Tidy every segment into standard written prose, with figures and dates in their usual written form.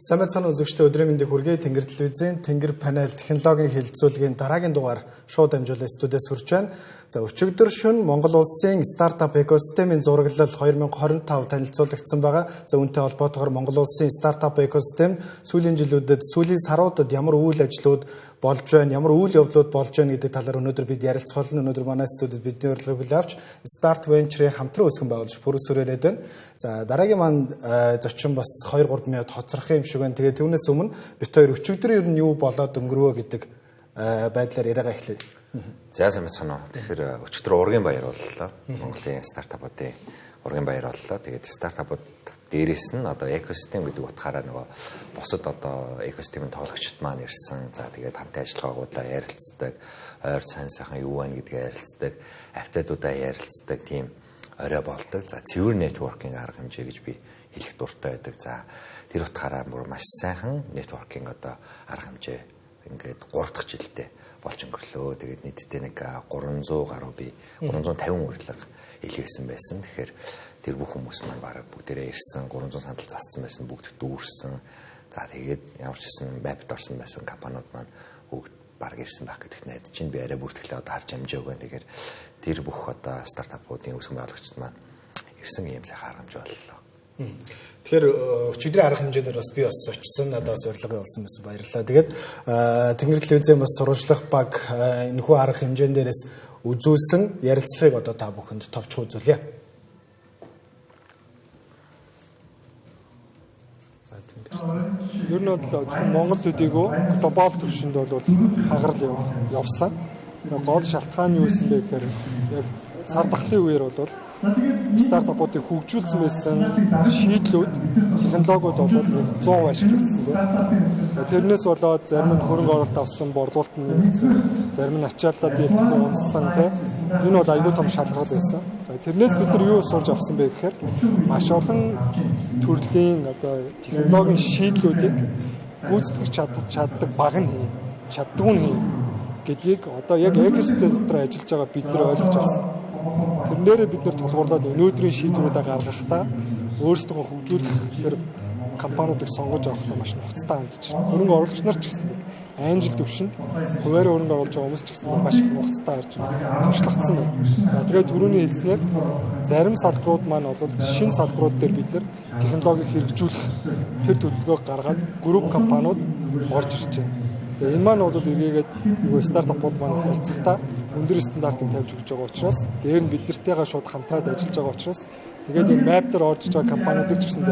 Сайн мэцхан үзэгчдээ өдрийн мэндийг хүргэе. Тэнгэр телевизийн Тэнгэр панел технологийн хэлэлцүүлгийн дараагийн дугаар шууд дамжуулан студиэс хүрч байна. За өчигдөр шөнө Монгол улсын стартап экосистемийн зураглал 2025 танилцуулагдсан байгаа. За үүнтэй холбоотойгоор Монгол улсын стартап экосистем сүүлийн жилүүдэд сүүлийн саруудад ямар үйл ажлууд болж байна, ямар үйл явдлууд болж байна гэдэг талаар өнөөдөр бид ярилцах болно. Өнөөдөр манай студид бидний урилгыг хүлээн авч Start Venture-ийн хамтран үүсгэн байгуулж бүрэлдэхүүнээд байна. За дараагийн маань зочин бас 2-3 минут хоцрох юм шиг байна. Тэгээд түүнээс өмнө бид хоёр өчигдөр ер нь юу болоод өнгөрөө гэдэг байдлаар яриагаа эхлэе. За сайн байна уу. Тэгэхээр өчигдөр ургийн баяр боллоо. Монголын стартапуудын ургийн баяр боллоо. Тэгээд стартапууд дээрээс нь одоо экосистем гэдэг утгаараа нөгөө бусад одоо экосистемийн тоглогчид маань ирсэн. За тэгээд хамтын ажиллагаагуудаа ярилцдаг, ойр сайхан юу байна гэдгээ ярилцдаг, автодуудаа ярилцдаг тийм орой болдог. За цэвэр нэтворкинг арга хэмжээ гэж би хэлэх дуртай байдаг. За тэр утгаараа бүр маш сайхан нэтворкинг одоо арга хэмжээ ингээд 3 дахь жилдээ болж өнгөрлөө. Тэгээд нийтдээ нэг 300 гаруй би 350 урилга илгээсэн байсан. Тэгэхээр тэр бүх хүмүүс маань бараг бүгдээрээ ирсэн, 300 сандал засцсан байсан, бүгд дүүрсэн. За тэгээд ямар ч гэсэн вебд орсон байсан компаниуд маань бүгд бараг ирсэн байх гэдэгт найдаж байна. Би арай бүртгэлээ одоо харж амжааг байна. Тэгэхээр тэр бүх одоо стартапуудын үүсгэн байгуулагчид маань ирсэн ийм сайхан арга хэмжээ боллоо. Тэгэхээр өчигдрийн арга хэмжээгээр бас би бас очсон, надад бас урилга болсон байсан, баярлалаа. Тэгээд Тэнгэр телевизийн бас сурвалжлах баг энэхүү арга хэмжээн дээрээс үзүүлсэн ярилцлагыг одоо та бүхэнд товчхон үзүүлье. Ер нь бол Монгол төдийгөө глобал түвшинд бол хагарал явсан. Гол шалтгаан юу гэсэн бэ гэхээр яг сар дахлын үеэр бол стартапуудыг хөгжүүлсэн байсан шийдлүүд, технологиуд бол 100% ашиглагдсан байна. Тэрнээс болоод зарим нь хөрөнгө оруулалт авсан, борлуулалт нь нэмэгдсэн, зарим нь ачааллаа дийлдэхгүй унссан тийм. Энэ бол аюул том шалгарал байсан. За тэрнээс бид нар юу сурч авсан бэ гэхээр маш олон төрлийн одоо технологийн шийдлүүдийг гүйцэтгэж чаддаг баг нь чаддгүй нь гэдгийг одоо яг экосистем дотор ажиллаж байгаа бид нар ойлгож авсан. Тэрнээрээ бид нар тулгуурлаад өнөөдрийн шийдвэрүүдээ гаргахдаа өөрсдөө хөгжүүлэх тэр компаниудыг сонгож авахдаа маш нухацтай хандж байна. Хөрөнгө оруулагч нар ч гэсэн англ төвшөнд хуваарь хөрөнгө оруулж байгаа хүмүүс ч гэсэн маш их нухацтай харж байна. Туршлагацсан байна. За тэгээд түрүүний хэлснээр зарим салбарууд маань бол шинэ салбарууд дээр бид нар технологиг хэрэгжүүлэх тэр төлөвлөгөөг гаргаад групп компаниуд орж ирж байна. Энэ маань бол эргээгээд стартапууд маань харилцагтаа өндөр стандартыг тавьж өгч байгаа учраас дээр нь бид нартэйгээ шууд хамтраад ажиллаж байгаа учраас тэгээд энэ map дээр орж иж байгаа компаниудыг ч гэсэн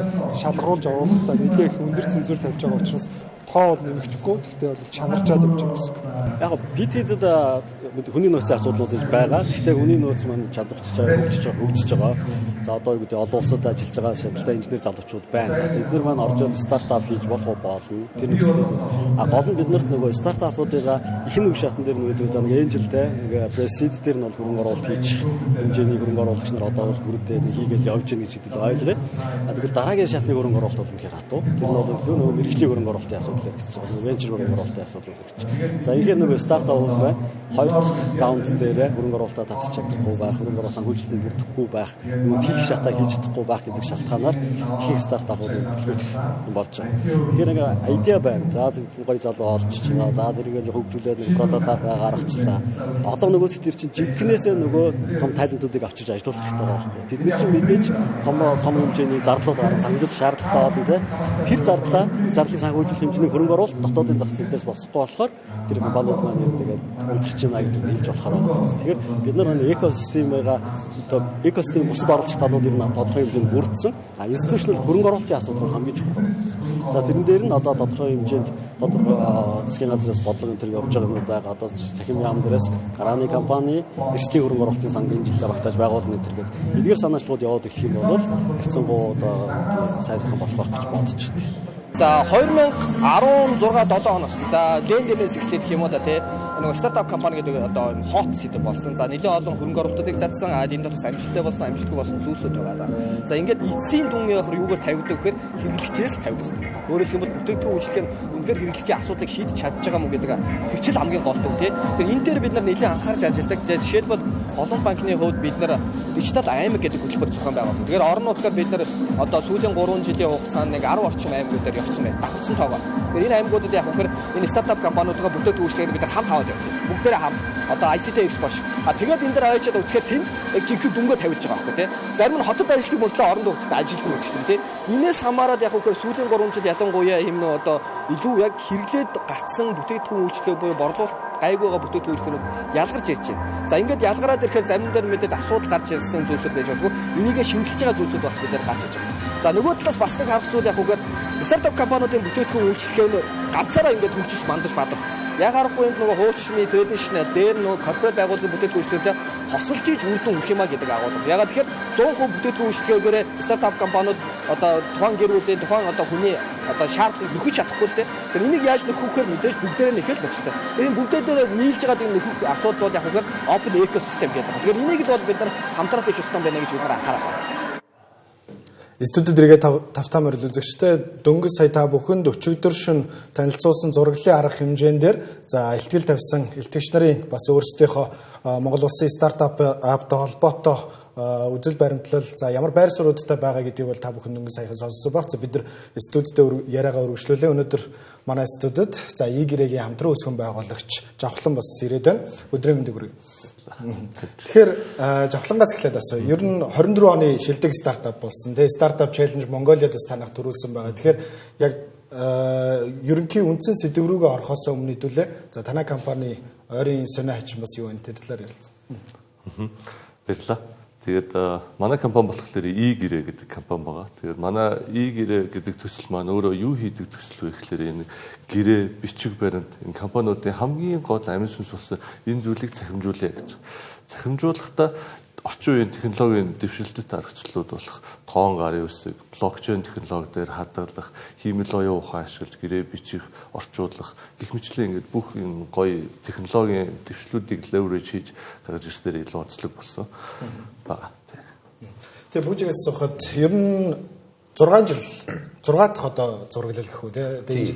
шалгаруулж оруулахдаа нэлээх өндөр цензур тавьж байгаа учраас тоо бол нэмэгдэхгүй. Гэхдээ бол чанарчаад явж байгаа гэсэн. Яг бид хэдэд хүний нөөцийн асуудлууд гэж байгаа. Гэхдээ хүний нөөц маань чадварчж байгаа, хөгжиж байгаа. За одоо юу гэдэг олон улсад ажиллаж байгаа шаталтай инженер залуучууд байна. Эдгээр маань орж ирээд стартап хийж болох болно. Тэр нэг зүйл. Гол нь биднэрт нөгөө стартапуудыгаа ихэнх үе шатан дээр нөгөө нэг энжелтэй нэг пресид дээр нь бол хөрөнгө оруулалт хийж хэмжээний хөрөнгө оруулагч нар одоо бол бүрдээ хийгээл явж гин гэж хэлдэг ойлгоё. Тэгвэл дараагийн шатны хөрөнгө оруулалт бол үнэхээр хатуу. Тэр нь бол нөгөө мэрэгжлийн хөрөнгө оруулалтын асуудал гэсэн. Венчур хөрөнгө оруулалтын асуудал гэж. За ихээр нөгөө стартапууд байна. Хоёр дахь раунд дээр хөрөнгө оруулалтаа татчих чадахгүй байх, хөрөнгө оруулалт санхүүжилтөнд бүрдэхгүй байх, нөгөө хэлэх шатаа хийж чадахгүй байх гэдэг шалтгаанаар их стартапууд төлөвлөх болж байгаа. Тэгэхээр нэг айдиа байна. За гоё залуу олж чана. За тэрийг хөгжүүлээд нэг прототип гаргачлаа. Одоо нөгөө тэр чинь жинкнээсээ нөгөө том талентуудыг авчирж ажиллуулах хэрэгтэй байгаа байхгүй. Тэд нар чинь мэдээж том хэмжээний зардлууд санхүүжүүлэх шаардлагатай болно те. Тэр зарлыг санхүүжүүлэх хэмжээний хөрөнгө оруулалт дотоодын зах зээл дээрс босхгүй болохоор тэр компаниуд маань тэгээд үлдчихэж байна гэж хэлж болохоор байна. Тэгэхээр бид нар экосистем бусад оролцогчдод ер нь тодорхой хэмжээнд бүрдсэн. Институционал хөрөнгө оруулалтын асуудал хамгийн чухал байна. За тэрэн дээр нь одоо тодорхой хэмжээнд засгийн газраас бодлого энэ явж байгаа юм байгаа. Одоо цахим яам дээрээс гарааны компани эрсдлийн хөрөнгө оруулалтын сангийн жилээр багтааж байгуулна гэдэг. Эдгээр санаачлууд яваад эхлэх юм бол хайрцангуй одоо сайхан болох гэж бодож байна. За 2016-7 оноос за лендээс эхлэх юм уу да тий нэг стартап компани гэдэг одоо хот сэдв болсон. За нэлээд олон хөрөнгө оруулалтыг задсан. Энэ дотор амжилттай болсон, амжилтгүй болсон зүйлсүүд байгаа. За ингээд эцсийн дүн юугаар тавигддаг гэхээр хэрэглэгчээс тавигддаг. Өөрөөр хэлбэл бүтээгдэхүүн үйлчлэг нь үнэхээр хэрэглэгчийн асуудлыг шийдэж чадж байгаа мó гэдэг хэрэгчл хамгийн гол дүн тий. Тэгэхээр энэ дээр бид нар нэлээд анхаарч ажилладаг. За жишээлбэл Голланд банкны хувьд бид нар дижитал аймаг гэдэг хөтөлбөр зохион байгуулсан. Тэгэхээр орон нутгаар бид нар одоо сүүлийн 3 жилийн хугацаанд нэг 10 орчим аймагуудаар явсан байна. Давхцсан тоогоо. Тэгэхээр энэ аймагуудад яг үнэхээр энэ стартап компаниудаа бүтээгдэхүүнчлэгээр бид нар хамт аваад явсан. Бүгдээрээ хамт одоо ICT Expo. Тэгээд энэ дээр очиод үзэхэд тэнд яг жинхэнэ дүнгээ тавилж байгаа байхгүй тий. Зарим нь хотод ажилладаг мөртлөө орон нутгад ажилладаг мөртлөө тий. Инээс хамаарад яг үнэхээр сүүлийн 3 жил ялангуяа юм нөө одоо илүү яг хэрэглээд гарцсан бүтээгдэхүүн үйлчлэг буюу борлуулалт айгуугаа бүтээгдэхүүнчлэгүүд ялгарч ирж байна. За ингээд ялгараад ирэхээр зарим дээр мэдээж асуудал гарч ирсэн зүйлсүүд байж болов. Энийг шинжилж байгаа зүйлсүүд бас бид нар гарч иж байгаа. За нөгөө талаас бас нэг харах зүйл яг үгээр стартап компаниудын бүтээгдэхүүн үйлчлэгээр ганцаараа ингээд хөгжиж мандаж бадаг. Яг аргагүй нөгөө хуучны трэдишнл дээр нөгөө корпорат байгууллагын бүтээгдэхүүнчлэгтэй хосолж иж үрдэн өгөх юмаа гэдэг агуулга. Ягаад тэгэхээр 100% бүтээгдэхүүн үйлчлэгээр стартап компаниуд одоо тухайн гэр бүлийн тухайн одоо хүний одоо шаардлагыг нөхөж чадахгүй л дээ. Тэгэхээр энийг яаж нөхөхээр мэдээж бүгдээрээ нэхэл нөхөстэй. Энэ бүгдээрээ нийлж байгаа энэ нөхөх асуудал бол яг үгээр open ecosystem гэдэг. Тэгэхээр энийг л бол бид нар хамтраад их ёстой байна гэж бид нар анхаарах байна. Студид иргээ тавтамаар үзэгчтэй дөнгөж сая та бүхэнд өчигдөр шөнө танилцуулсан зураглалын арга хэмжээндээр за илтгэл тавьсан илтгэгч нарын бас өөрсдийнхөө Монгол улсын стартап аптай холбоотой үзэл баримтлал за ямар байр суурьудтай байгаа гэдгийг бол та бүхэн дөнгөж саяхан сонссон баг. За бид нар студидтэй яриагаа үргэлжлүүлээ. Өнөөдөр манай студид за E-гэрээгийн хамтран үүсгэн байгуулагч Жавхлан бас ирээд байна. Өдрийн мэндийг хүргэе. Тэгэхээр Жавхлангаас эхлээд асууя. Ер нь 24 оны шилдэг стартап болсон. Тэгээ стартап челленж Монголиад бас танах төрүүлсэн байгаа. Тэгэхээр яг ерөнхий үндсэн сэдв рүүгээ орохоос өмнө хэдүүлээ. За танай компани ойрын сонио хачин бас юу вэ? Тэр талаар ярилцсан. Баярлалаа. Тэгээд манай компани болохоор E-гэрээ гэдэг компани байгаа. Тэгээд манай E-гэрээ гэдэг төсөл маань өөрөө юу хийдэг төсөл вэ гэхээр энэ гэрээ, бичиг баримт энэ компаниудын хамгийн гол амин сүнс болсон энэ зүйлийг цахимжуулъя гэж. Цахимжуулахдаа орчин үеийн технологийн дэвшилтэт аргачлалууд болох тоон гарын үсэг, блокчейн технологи дээр хадгалах, хиймэл оюун ухаан ашиглаж гэрээ бичих, орчуулах гэх мэтчлэн ингээд бүх энэ гоё технологийн дэвшлүүдийг leverage хийж гаргаж ирсээр илүү онцлог болсон. Тэгээ бүжигээс сухад ер нь 6 дахь одоо зураглал гэх үү те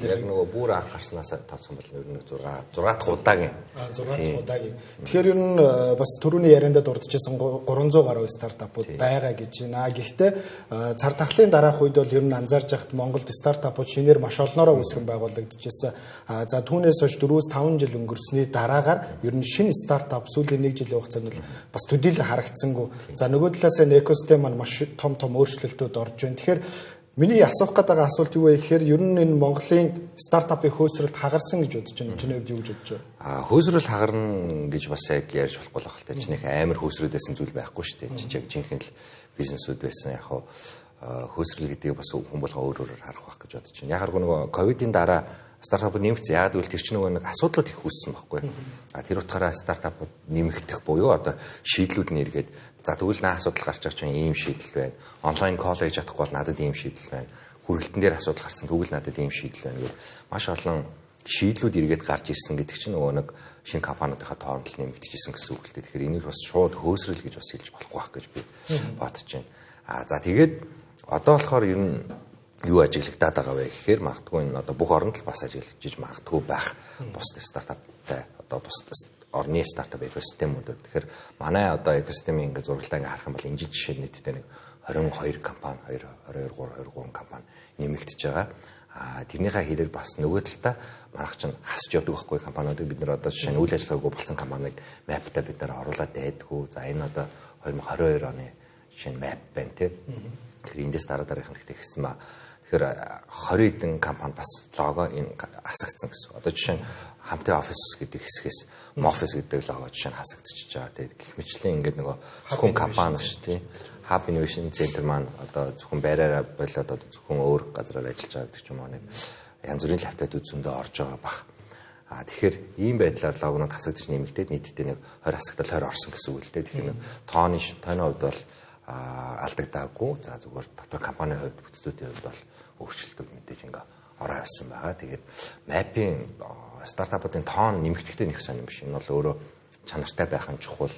яг нөгөө бүр анх гарснаас тавцсан бол ер нь 6 дахь удаагийн 6 дахь удаагийн. Тэгэхээр ер нь бас түрүүний яриандаа дурдчихсан 300 гаруй стартапууд байгаа гэж байна. Гэхдээ цар тахлын дараах үед бол ер нь анзаарч байхад Монголд стартапууд шинээр маш олноороо үүсгэн байгуулагдчихсан. За түүнээс хойш 4-5 жил өнгөрсөний дараагаар ер нь шинэ стартап сүүлийн 1 жилийн хугацаанд бол бас төдийлө харагдсангүй. За нөгөө талаас нь экосистем маань маш том өөрчлөлтүүд орж байна. Тэгэхээр миний асуух гэдэг асуулт юу вэ гэхээр ер нь энэ Монголын стартапын хөөсрөлт хагарсан гэж бодож байна. Чиний хувьд юу гэж бодож байна? Хөөсрөл хагарна гэж бас яг ярьж болохгүй л байна. Чинийх амар хөөсрөөдсэн зүйл байхгүй шүү дээ. Чинь яг жинхэнэ л бизнесүүд байсан. Яг хөөсрөл гэдгийг бас хүн болгоо өөрөөр харах байх гэж бодож байна. Яг харгуу нөгөө ковидын дараа стартапууд нэмэгдсэн. Яг гэвэл тэр чинь нөгөө нэг асуудлууд их үүссэн байхгүй. Тэр утгаараа стартапууд нэмэгдэх буюу одоо шийдлүүд нь эргээд за тэгвэл наа асуудал гарч байгаа чинь ийм шийдэл байна. Онлайн коллеж чадахгүй бол надад ийм шийдэл байна. Хүргэлтэн дээр асуудал гарсан тэгвэл надад ийм шийдэл байна гэдэг маш олон шийдлүүд эргээд гарч ирсэн гэдэг чинь нөгөө нэг шинэ компаниудынхаа тоонд л нэмэгдэжсэн гэсэн үг л дээ. Тэгэхээр энийг бас шууд хөөсрөл гэж бас хэлж болохгүй байх гэж би бодож байна. За тэгээд одоо болохоор ер нь юу ажиглагдаад байгаа вэ гэхээр магадгүй энэ одоо бүх оронд л бас ажиглаж магадгүй байх бус стартаптай одоо бус орны стартап экосистемуудад. Тэгэхээр манай одоо экосистемийн ингээ зураглалаа ингээ харах юм бол энэ жишээ нийтдээ нэг 22 компани 22 компани нэмэгдэж байгаа. Тэрнийхээ хэрээр бас нөгөө талдаа манайх чинь хасж явдаг байхгүй компаниудыг бид нар одоо жишээ нь үйл ажиллагаагүй болсон компанийг маптай бид нар оруулаад байдгүй. За энэ одоо 2022 оны жишээ нь map байна тийм. Тэгэхээр эндээс дараагийн хэрэгтэй хэссэн ба. Тэгэхээр 20 хэдэн компани бас лого энэ хасагдсан гэсэн. Одоо жишээ нь хамтын офис гэдэг хэсгээс Moffice гэдэг лого жишээ нь хасагдчихж байгаа. Тэгээд гэх мэтчлэн ингээд нөгөө зөвхөн компани ш тийм. Hub Innovation Center маань одоо зөвхөн байраараа болоод одоо зөвхөн өөр газараар ажиллаж байгаа гэдэг ч юм уу нэг янз бүрийн лаптоп үзэндээ орж байгаа бах. Тэгэхээр ийм байдлаар логонууд хасагдаж нэмэгдээд нийтдээ нэг 20 хасагдал 20 орсон гэсэн үг л дээ. Тэгэхээр нэг тооны хувьд бол алдагдаагүй. За зүгээр дотор компанийн хувьд бүтцүүдийн хувьд бол өөрчлөлтүүд мэдээж ингээ ороо явсан байгаа. Тэгээд маппing стартапуудын тоон нэмэгдэхдээ нэг сонирм биш. Энэ бол өөрөө чанартай байх нь чухал.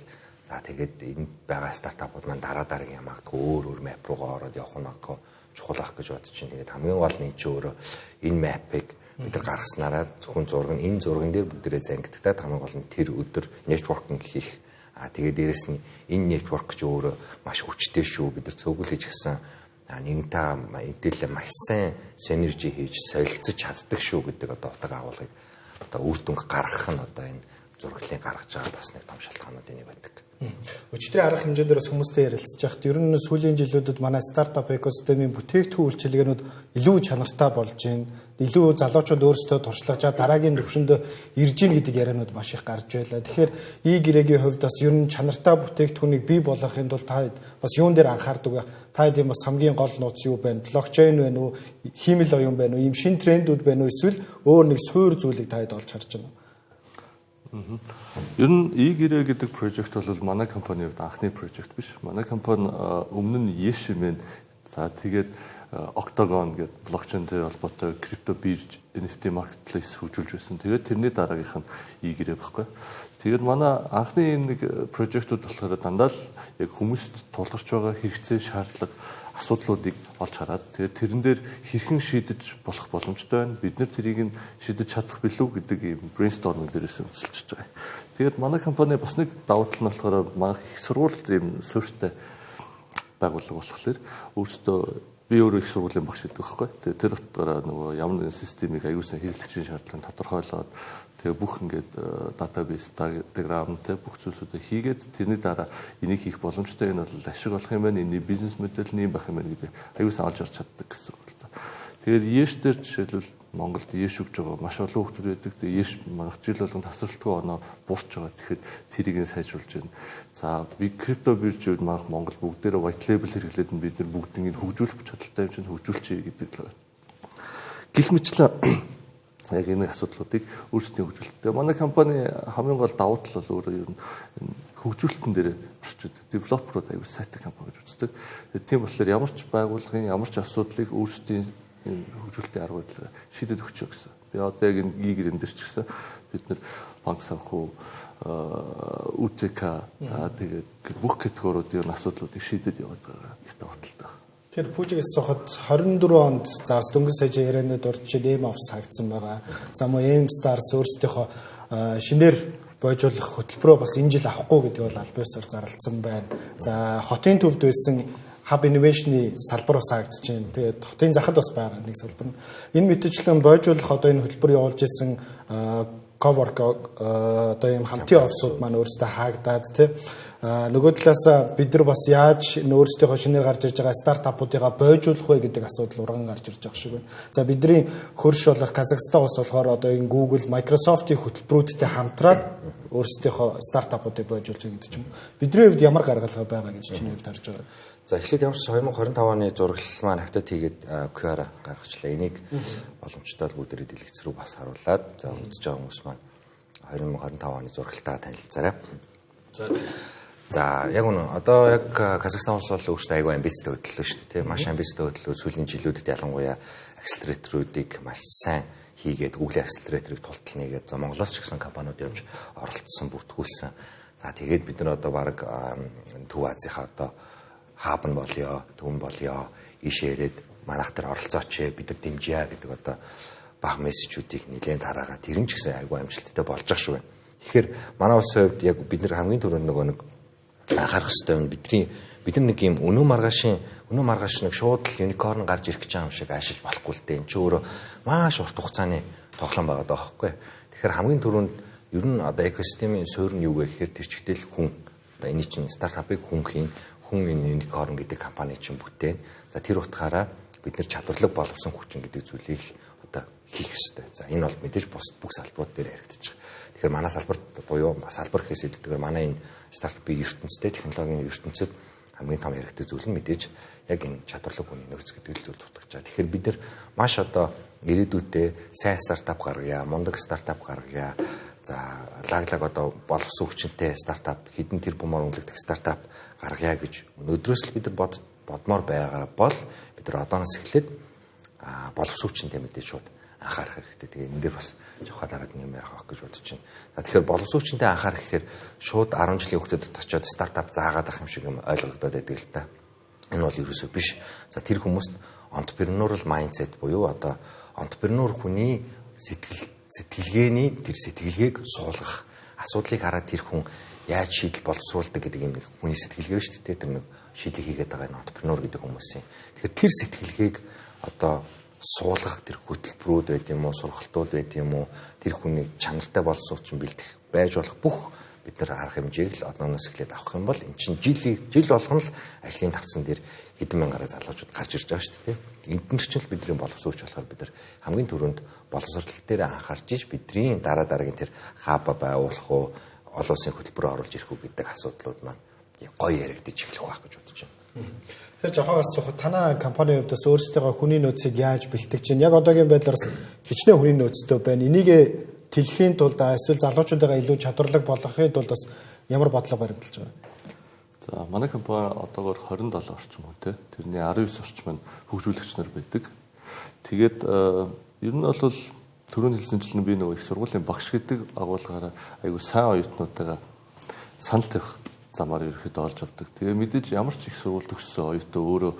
За тэгээд энэ байгаа стартапууд маань дараагийн магадгүй өөр map руугаа ороод явах нь магадгүй чухал байх гэж бодож байна. Тэгээд хамгийн гол нь чи өөрөө энэ map-ыг бид нар гаргаснараа зөвхөн зураг нь энэ зурган дээр бүгдээрээ зангиддаг. Хамгийн гол нь тэр өдөр networking хийх Тэгээд дээрэс нь энэ network гэж өөрөө маш хүчтэй шүү. Бид нар цөөхөл хийж гисэн нэгэнтээ мэдээлэл маш сайн синержи хийж солилцож чаддаг шүү гэдэг одоо утга агуулгыг одоо үр дүнг гаргах нь одоо энэ зураглалын гаргаж байгаа бас нэг том шалтгаануудын нэг байдаг. Өчигдрийн арга хэмжээндээ бас хүмүүстэй ярилцж байхад ер нь сүүлийн жилүүдэд манай стартап экосистемийн бүтээгдэхүүн үйлчилгээнүүд илүү чанартай болж байна. Илүү залуучууд өөрсдөө туршлагажаа дараагийн төвшөнд ирж гин гэдэг ярианууд маш их гарч байлаа. Тэгэхээр гирэгийн хувьд бас ер нь чанартай бүтээгдэхүүнийг бий болгохын тулд та бас юун дээр анхаардаг вэ? Та хэд юм бас хамгийн гол нууц юу байна? Блокчейн байна уу? Хиймэл оюун байна уу? Ийм шин трендүүд байна уу? Эсвэл өөр нэг суур зүйлийг та хэд олж харж байна уу? Ер нь гэрээ гэдэг project бол манай компанийн хувьд анхны project биш. Манай компани өмнө нь Yeshimen за тэгээд Octagon гэдэг блокчейнтэй холбоотой крипто бирж NFT marketplace хөгжүүлж байсан. Тэгээд тэрний дараагийнх нь гэрээ байхгүй. Тэгээд манай анхны нэг project-ууд болохоор дандаа л яг хүмүүст тулгарч байгаа хэрэгцээ, шаардлага, асуудлуудыг олж хараад тэгээд тэрэн дээр хэрхэн шийдэж болох боломжтой байна. Бид нэр тэрийг нь шийдэж чадах билүү гэдэг ийм brainstorming дээрээс үнэлж байгаа. Тэгээд манай компани бас нэг давуу тал нь болохоор манай их сургууль ийм суурьтай байгууллага болохоор өөрсдөө би өөрөө их сургуулийн багш гэдэг байхгүй. Тэгээд тэр утгаараа нөгөө ямар нэгэн системийг аюулсан хэрэглэгчийн шаардлагыг тодорхойлоод тэгээ бүх ингээд database diagramтай бүх зүйлсүүдээ хийгээд тэрний дараа энийг хийх боломжтой энэ бол ашиг болох юм байна. Энэний бизнес модель нь юм байх юм байна гэдэг аюулсан олж харж чаддаг гэсэн үг л да. Тэгээд Yesh дээр жишээлбэл Монголд Yesh өгж байгаа маш олон хүмүүс байдаг. Тэгээд Yesh манайх жил болгон тасралтгүй оноо буурч байгаа. Тэгэхээр тэрийг нь сайжруулж байна. За би крипто биржүүд манайх Монгол бүгдээрээ white label хэрэглээд нь бид нар бүгднийг хөгжүүлэх чадaltaй юм чинь хөгжүүлчихье гэдэг л байна. Гэх мэтлээ яг энэ асуудлуудыг өөрсдөө хөгжүүлдэг. Манай компани хамгийн гол давуу тал бол өөрөө ер нь хөгжүүлэлтэн дээр орчид девелоперууд аюул сайтай компани гэж үздэг. Тийм болохоор ямар ч байгууллагын ямар ч асуудлыг өөрсдийн хөгжүүлэлтийн арга барилаар шийдэж өгч байгаа гэсэн. Тэгээ одоо яг энэ гэрэн дээр ч гэсэн бид нар банк санхүү УТК за тэгээд бүх категориудын асуудлуудыг шийдэж яваад байгаа их давуу талтай. Тэр пүүжигээс сохот 24 онд заас дөнгөж сая ярианад орж эм офс хаагдсан байгаа. За мөн эм старс өөрсдийнхөө шинээр бойжуулах хөтөлбөрөө бас энэ жил авахгүй гэдэг бол аль биесээр зарлалсан байна. За хотын төвд байсан Hub Innovation-ы салбар бас хаагдж байна. Тэгээд хотын захад бас байгаа нэг салбар. Энэ мэтчлэн бойжуулах одоо энэ хөтөлбөр явуулж исэн cowork одоо ийм хамтын офсууд маань өөрсдөө хаагдаад тий нөгөө талаас бид нар бас яаж өөрсдийнхөө шинээр гарч ирж байгаа стартапуудыгаа бойжуулах вэ гэдэг асуудал урган гарч ирж байгаа шиг байна. За бидний хөрш болох Казахстан улс болохоор одоо энэ Google, Microsoft-ийн хөтөлбөрүүдтэй хамтраад өөрсдийнхөө стартапуудыг бойжуулж байгаа гэдэг ч юм. Бидний хувьд ямар гаргалгаа байгаа гэж чиний хувьд харж байгаа. За эхлээд ямар ч 2025 оны зураглал маань хавтад хийгээд QR гаргачлаа. Энийг боломжтой бүгдээ дэлгэц рүү бас харуулад за үзэж байгаа хүмүүс маань 2025 оны зураглалтаа танилцаарай. За яг үнэ одоо яг Казахстан улс бол өөрсдөө аягүй амбицтай хөдлөлөө шүү дээ. Тийм маш амбицтай хөдлөлөө сүүлийн жилүүдэд ялангуяа акселераторуудыг маш сайн хийгээд Google акселераторыг тултал нэгээд за Монголоос ч гэсэн компаниуд явж оролцсон бүртгүүлсэн. За тэгээд бид нар одоо баг Төв Азийнхаа одоо хаб нь болёо, түн болёо, ишээрээд манайх дээр оролцооч бид нар дэмжийа гэдэг одоо баг мессежүүдийг нэлээд тараагаад тэр нь ч гэсэн айгүй амжилттай болж байгаа шүү. Тэгэхээр манай улсын хувьд яг бид нар хамгийн түрүүнд нөгөө нэг анхаарах хэрэгтэй нь бид нар нэг юм өнөө маргааш нэг шууд л юникорн гарч ирэх гэж байгаа юм шиг ашиж болохгүй л дээ. Энд чи өөрөө маш урт хугацааны тоглоом байгаа даа байхгүй. Тэгэхээр хамгийн түрүүнд ер нь одоо экосистемийн суурь нь юу вэ гэхээр тэр чигтэл хүн одоо энэ чинь стартапыг хүн энэ юникорн гэдэг компани чинь бүтээн. За тэр утгаараа бид нэр чадварлаг боловсон хүчин гэдэг зүйлийг л одоо хийх ёстой. За энэ бол мэдээж бүх салбарууд дээр яригдчих. Тэгэхээр манай салбарт буюу салбар гэхээс илүүтэйгээр манай энэ стартапын ертөнцтэй технологийн ертөнцид хамгийн том яригддаг зүйл нь мэдээж яг энэ чадварлаг хүний нөөц гэдэг л зүйл дутагч байгаа. Тэгэхээр бид нар маш одоо ирээдүйдээ сайн стартап гаргая, мундаг стартап гаргая. За лаглаг одоо боловсон хүчинтэй стартап, хэдэн тэрбумаар үнэлэгдэх стартап гаргая гэж өнөөдрөөс л бид нар бодмоор байгаа бол бид нар одооноос эхлээд боловсон хүчинтэй мэдээж шууд анхаарах хэрэгтэй. Тэгээ энэ дээр бас жохоо дараад юм ярих авах гэж бодож байна. За тэгэхээр боловсон хүчинтэй анхаарах гэхээр шууд 10 жилийн хүүхдэд очиод стартап заагаад ах юм шиг юм ойлгогдоод байдаг л та. Энэ бол ерөөсөө биш. За тэр хүмүүст entrepreneurial mindset буюу одоо entrepreneur хүний сэтгэлгээний тэр сэтгэлгээг суулгах, асуудлыг хараад тэр хүн яаж шийдэл боловсруулдаг гэдэг юм хүний сэтгэлгээ шүү дээ. Тэр нэг шийдэл хийгээд байгаа энэ entrepreneur гэдэг хүмүүсийн. Тэгэхээр тэр сэтгэлгээг одоо суулгах тэр хөтөлбөрүүд байд юм уу, сургалтууд байд юм уу, тэр хүний чанартай боловсруулчин бэлдэх байж болох бүх бид нар арга хэмжээг л одноос эхлээд авах юм бол эн чинь жил болгоно л ажлын тавцан дээр хэдэн мянгаар залуучууд гарч ирж байгаа шүү дээ. Энд чинь л бидний боловсруулж болохоор бид нар хамгийн түрүүнд боловсрол дээр анхаарч иж бидний дараагийн тэр хаба байгуулах уу, олон улсын хөтөлбөрөөр оруулж ирэх үү гэдэг асуудлууд маань гоё яригдчих эхлэх байх гэж бодож байна. Тэр жоохон асуух танай компанийн хувьд бас өөрсдөө хүний нөөцийг яаж бэлтгэж чинь яг одоогийн байдлаар хичнээн хүний нөөцтэй байна. Энийг тэлхийн тулд эсвэл залуучуудаа илүү чадварлаг болгохын тулд бас ямар бодлого баримталж байгаа. За манай компани одоогоор 27 орчим хүнтэй. Тэрний 19 орчим нь хөгжүүлэгч нар байдаг. Тэгээд ер нь бол түрүүн хэлсэнчлэн би нөгөө их сургуулийн багш гэдэг агуулгаараа айгу сайн оюутнуудаа санал тавих замаар ерөөхдөө олж авдаг. Тэгээ мэдээж ямар ч их сургууль төгссөн оюутан өөрөө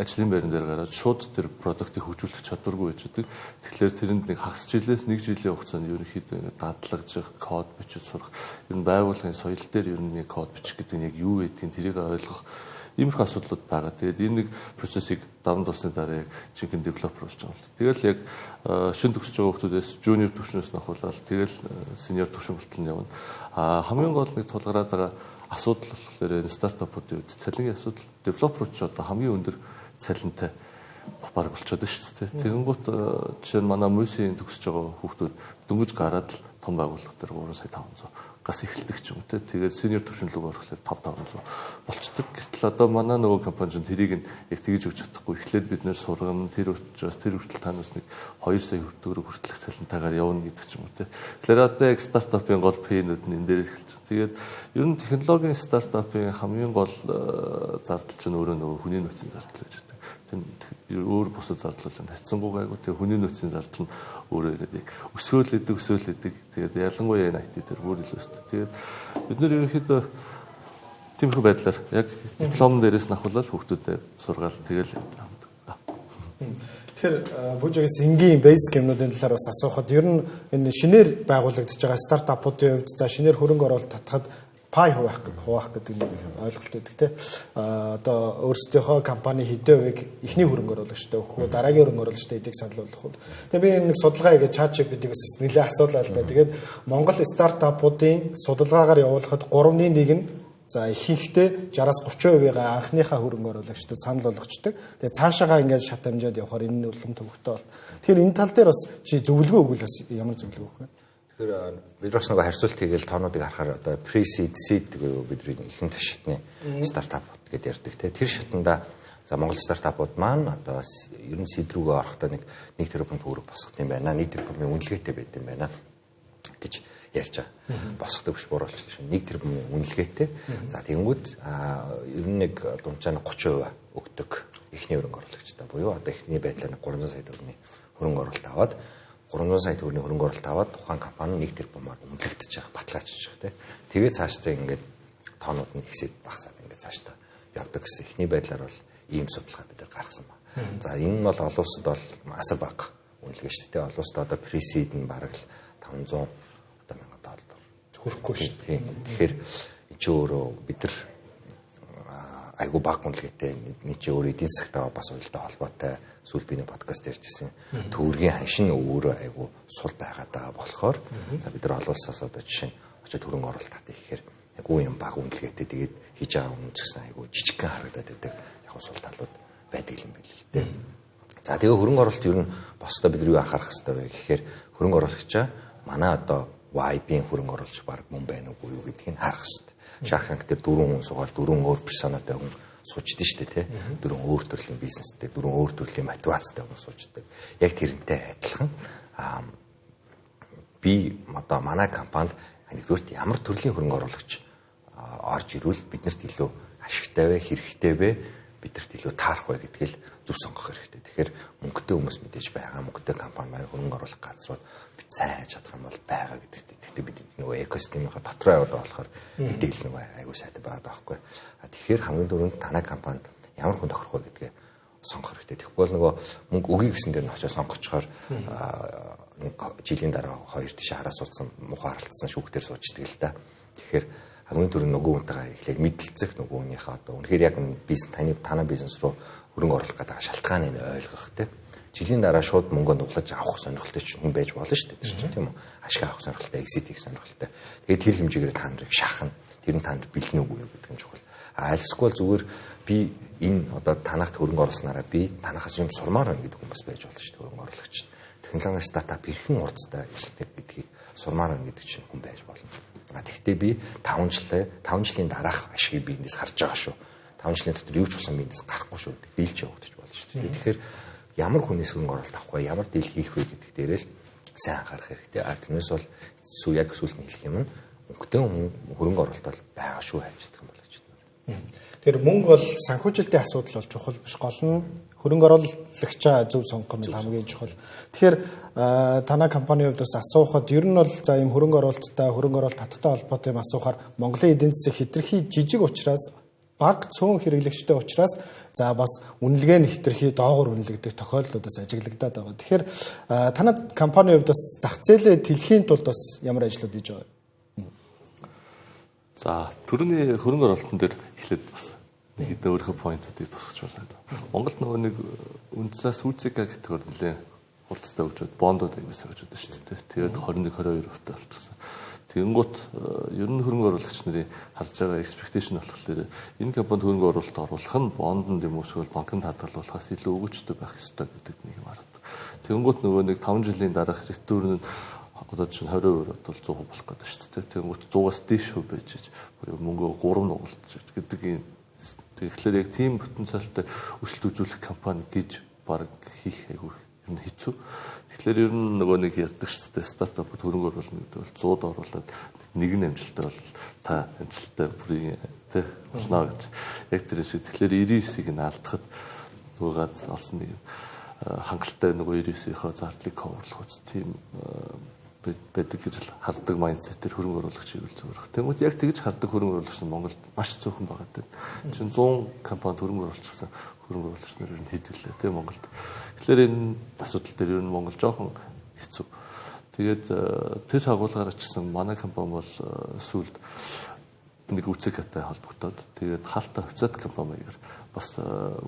ажлын байран дээр гараад шууд тэр продуктыг хөгжүүлэх чадваргүй байж байгаа. Тэгэхээр тэрэнд нэг хагас жилээс 1 жилийн хугацаанд ерөнхийдөө дадлагжих, код бичиж сурах, ер нь байгууллагын соёл дээр ер нь нэг код бичих гэдэг нь яг юу гэдгийг тэрийг ойлгох иймэрхүү асуудлууд байгаа. Тэгээд энэ нэг процессыг даван туулсны дараа яг жинхэнэ девелопер болж байгаа юм л. Тэгэл яг шин төгсөж байгаа хүмүүсээс жуниор түвшнээс нахуулаад тэгэл сениор түвшин хүртэл явна. Хамгийн гол нэг тулгараад байгаа асуудал болохоор энэ стартапуудын үед цалингийн асуудал. Девелоперууд ч одоо хамгийн өндөр цалинтай баг болчиход байна шүү дээ. Тэгэнгუთ жишээ нь манай мөсийн төгсөж байгаа хүүхдүүд дөнгөж гараад л том байгууллага дээр 3,500,000 гас эхэлдэг ч юм уу те. Тэгээд сениор түвшинлэг орохлоор 5,500 болчдөг. Гэтэл одоо манай нөгөө компани ч тэрийг нь яг тэгж өгч чадахгүй. Эхлээд бид нэр сургана, тэр учраас тэр хүртэл танаас нэг 2 сая төгрөг хүртэлх цалинтайгаар явна гэдэг ч юм уу те. Тэгэхээр одоо яг стартапын гол пэйнүүд нь энэ дээр эхэлж байна. Тэгээд ер нь технологийн стартапын хамгийн гол зардал чинь өөрөө нөгөө хүний нөөцийн зардал гэж байна. Өөр бусад зардлууд нь харьцангуй гайгүй тэгээ хүний нөөцийн зардал нь өөрөө гэдэг өсөөлөдөг тэгээд ялангуяа энэ IT дээр бүр илүү өсдөг. Тэгээд бид нэр ерөнхийдөө тиймэрхүү байдлаар яг диплом дээрээс нахуулаад хүүхдүүдэд сургаал тэгэл хамдаг. Тэгэхээр бүжигс энгийн бейсик юмнуудын талаар бас асуухад ер нь энэ шинээр байгуулагдаж байгаа стартапуудын хувьд за шинээр хөрөнгө оруулалт татахад пай хуваах гэдэг нэг ойлголт өгдөг те. Одоо өөрсдийнхөө компани хэдэн хувийг эхний хөрөнгө оруулагчтай өгөх үү, дараагийн хөрөнгө оруулагчтай эдийг санал болгох уу. Тэгээ би нэг судалгаа хийгээд ChatGPT-г бас нэлээд асуулаа л да. Тэгээд Монгол стартапуудын судалгаагаар явуулахад 3-ны 1 нь за ихэнхдээ 60-30%-ийн анхныхаа хөрөнгө оруулагчдад санал болгочдөг. Тэгээ цаашаагаа ингээд шат хэмжээд явахаар энэ нь улам төвөгтэй бол. Тэгэхээр энэ тал дээр бас чи зөвлөгөө өгвөл бас ямар зөвлөгөө өгөх вэ? Тэгэхээр бид бас нэг харьцуулт хийгээл тоонуудыг харахаар одоо pre-seed, seed гэвэл бидний ихэнх шатны стартап гэдээ ярьдаг те. Тэр шатанда за Монгол стартапууд маань одоо ер нь seed рүүгээ орохдоо нэг тэрбум төгрөг босгох юм байна. 1 тэрбумын үнэлгээтэй байд юм байна гэж ярьж байгаа. Босгодог биш буруулчлаа шүү. 1 тэрбумын үнэлгээтэй. За тэгэнгүүт ер нь нэг дунджаа 30% өгдөг эхний хөрөнгө оруулагчтай буюу одоо эхний байдлаар 300 сая төгрөгийн хөрөнгө оруулалт аваад 300 сая төгрөгийн хөрөнгө оруулалт аваад тухайн компани 1 тэрбумаар үнэлэгдэж байгаа, баталгаажиж байгаа тийм. Тэгээ цаашдаа ингээд тоонууд нь ихсээд багасаад ингээд цаашдаа явдаг гэсэн эхний байдлаар бол ийм судалгаа бид нар гаргасан ба. За энэ нь бол олон улсад бол асар бага үнэлгээ шүү дээ. Олон улсад одоо pre-seed нь бараг л $500 хүрэхгүй шүү. Тийм. Тэгэхээр энэ ч өөрөө бид нар айгу баг үнэлгээтэй нэг чи өөр эдийн засагтаа бас уялдаа холбоотой сүүл биний подкаст ярьжсэн төгрөгийн ханшин өөрөө айгу сул байгаад байгаа болохоор за бид нар олон улсаас одоо жишээ нь очиод хөрөнгө оруулалт татъя гэхээр айгу юм баг үнэлгээтэй тэгээд хийж байгаа юм гэсэн айгу жижигхэн харагдаад байдаг яг сул талууд байдаг юм байл л дээ. За тэгээ хөрөнгө оруулалт ер нь босдоо бид юу анхаарах хэрэгтэй вэ гэхээр хөрөнгө оруулагчаа манай одоо YB-ийн хөрөнгө оруулагч баг мөн байна уу юу гэдгийг харах хэрэгтэй. Shark Tank дээр 4 хүн суугаад 4 өөр персонатай хүн суучдээ шүү дээ, тэ. 4 өөр төрлийн бизнестэй, 4 өөр төрлийн мотивацтай хүн суучдаг. Яг тэрнтэй адилхан би одоо манай компанид нэгдүгürt ямар төрлийн хөрөнгө оруулагч орж ирвэл биднэрт илүү ашигтай вэ, хэрэгтэй вэ, биднэрт илүү таарах вэ гэдгийг зөв сонгох хэрэгтэй. Тэгэхээр мөнгөтэй хүмүүс мэдээж байгаа, мөнгөтэй компани маань хөрөнгө оруулах газрууд бид сайн чадах юм бол байгаа гэдэгт. Гэхдээ бид нөгөө экосистемийнхаа дотроо яваад болохоор мэдээлэл нөгөө айгуу сайтай байгаа даахгүй. Тэгэхээр хамгийн түрүүнд танай компанид ямар хүн тохирох вэ гэдгээ сонгох хэрэгтэй. Тэгэхгүй бол нөгөө мөнгө өгье гэсэн дээр нь очиж сонгочхоор нэг жилийн дараа 2 тийш хараа суудсан муухай харалтсан шүүхтэр суучдаг л да. Тэгэхээр хамгийн түрүүнд нөгөө хүнтэйгээ эхлээд мэдлэлцэх нөгөө хүнийхээ одоо үнэхээр яг бизнес танай бизнес руу хөрөнгө оруулах гэдэг шалтгааныг ойлгох тийм. Жилийн дараа шууд мөнгө дуглаж авах сонирхолтой ч хүн байж болно шүү дээ тийм үү. Ашиг авах сонирхолтой, exit хийх сонирхолтой. Тэгээд тэр хэмжээгээр та нарыг шахна. Тэр нь танд бэлэн үгүй юу гэдэг нь чухал. Альсгүй зүгээр би энэ одоо танахт хөрөнгө оруулснараа би танахаас юм сурмаар байна гэдэг хүмүүс байж болно шүү дээ хөрөнгө оруулагчид. Технологи стартап хэрхэн урдтай ажилтдаг гэдгийг сурмаар байна гэдэг чинь хүн байж болно. Тэгэхдээ би 5 жилийн дараах ашигыг би эндээс харж байгаа шүү. 5 жилийн дотор юу ч болсон би эндээс гарахгүй шүү. Дийлж явагдаж болно шүү дээ. Тэгэхээр ямар хүнээс хөрөнгө оруулалт авах вэ? Ямар дийл хийх вэ гэдэг дээрээс сайн анхаарах хэрэгтэй. Тэрнээс бол яг сүлд нь хэлэх юм нь өнгөтэй хөрөнгө оруулалт бол байгаа шүү хайж идэх юм бол гэж байна. Тэр мөнгө бол санхүүжилтийн асуудал бол чухал биш. Гол нь хөрөнгө оруулагчаа зөв сонгох нь хамгийн чухал. Тэгэхээр танай компанийн хувьд бас асуухад ер нь бол за ийм хөрөнгө оруулалттай таттай холбоотой юм асуухаар Монголын эдийн засаг хэтэрхий жижиг учраас баг цөөн хэрэглэгчтэй учраас за бас үнэлгээ нь хэтэрхий доогуур үнэлэгдэх тохиолдлуудаас ажиглагдаад байгаа. Тэгэхээр танай компанийн хувьд бас зах зээлээ тэлхийн тулд бас ямар ажлууд хийж байгаа вэ? За түрүүний хөрөнгө оруулалтын дээр эхлээд бас нэг хэдэн өөрийнхөө поинтуудыг тусгаж байна. Монголд нөгөө нэг үндсээс УЦК категори нэлээ хурдтай өгчөөд бондууд аймаас өгчөөд байна шүү дээ. Тэгээд 21-22% болчихсон. Тэгэнгუთ ер нь хөрөнгө оруулагч нарын харж байгаа expectation болохоор энэ компанид хөрөнгө оруулалт оруулах нь бондонд юм уусвал банкнд хадгалуулахаас илүү өгөөжтэй байх ёстой гэдэг нэг юм хараад. Тэгэнгуთ нөгөө нэг 5 жилийн дараах return нь одоо чинь 20% бол 100% болох гэдэг шүү дээ. Тэгэнгუთ 100-аас дээш хөв байж буюу мөнгө 3 нугалж гэдэг юм. Тэгэхээр яг тийм потенциалтай өсөлт үзүүлэх компани гэж баг хийх айгүй ер нь хэцүү. Тэгэхээр ер нь нөгөө нэг ярьдаг шүү дээ. Стартапд хөрөнгө оруулах гэдэг бол 100-д оруулаад нэг нь амжилттай бол та амжилттай бүрийн тэ болно гэж. Яг тэр шиг. Тэгэхээр 99-ийг нь алдахад нөгөө ганц олсон нэг хангалттай нөгөө 99-ийнхөө зардлыг coverлох үст тийм байдаг гэж хардаг майндсетээр хөрөнгө оруулагчийг үл зөвөрөх. Тэгмээд яг тэгж хардаг хөрөнгө оруулагч нь Монголд маш цөөхөн байгаа гэдэг. Чин 100 компанид хөрөнгө оруулчихсан хөрөнгө оруулагч нар ер нь хэдвэлээ тийм Монголд. Тэгэхээр энэ асуудал дээр ер нь Монгол жоохон хэцүү. Тэгээд тэр агуулгаараа ч гэсэн манай компани бол сүүлд нэг УЦК-тай холбогдоод тэгээд хаалтаа хувьцаат компани маягаар бас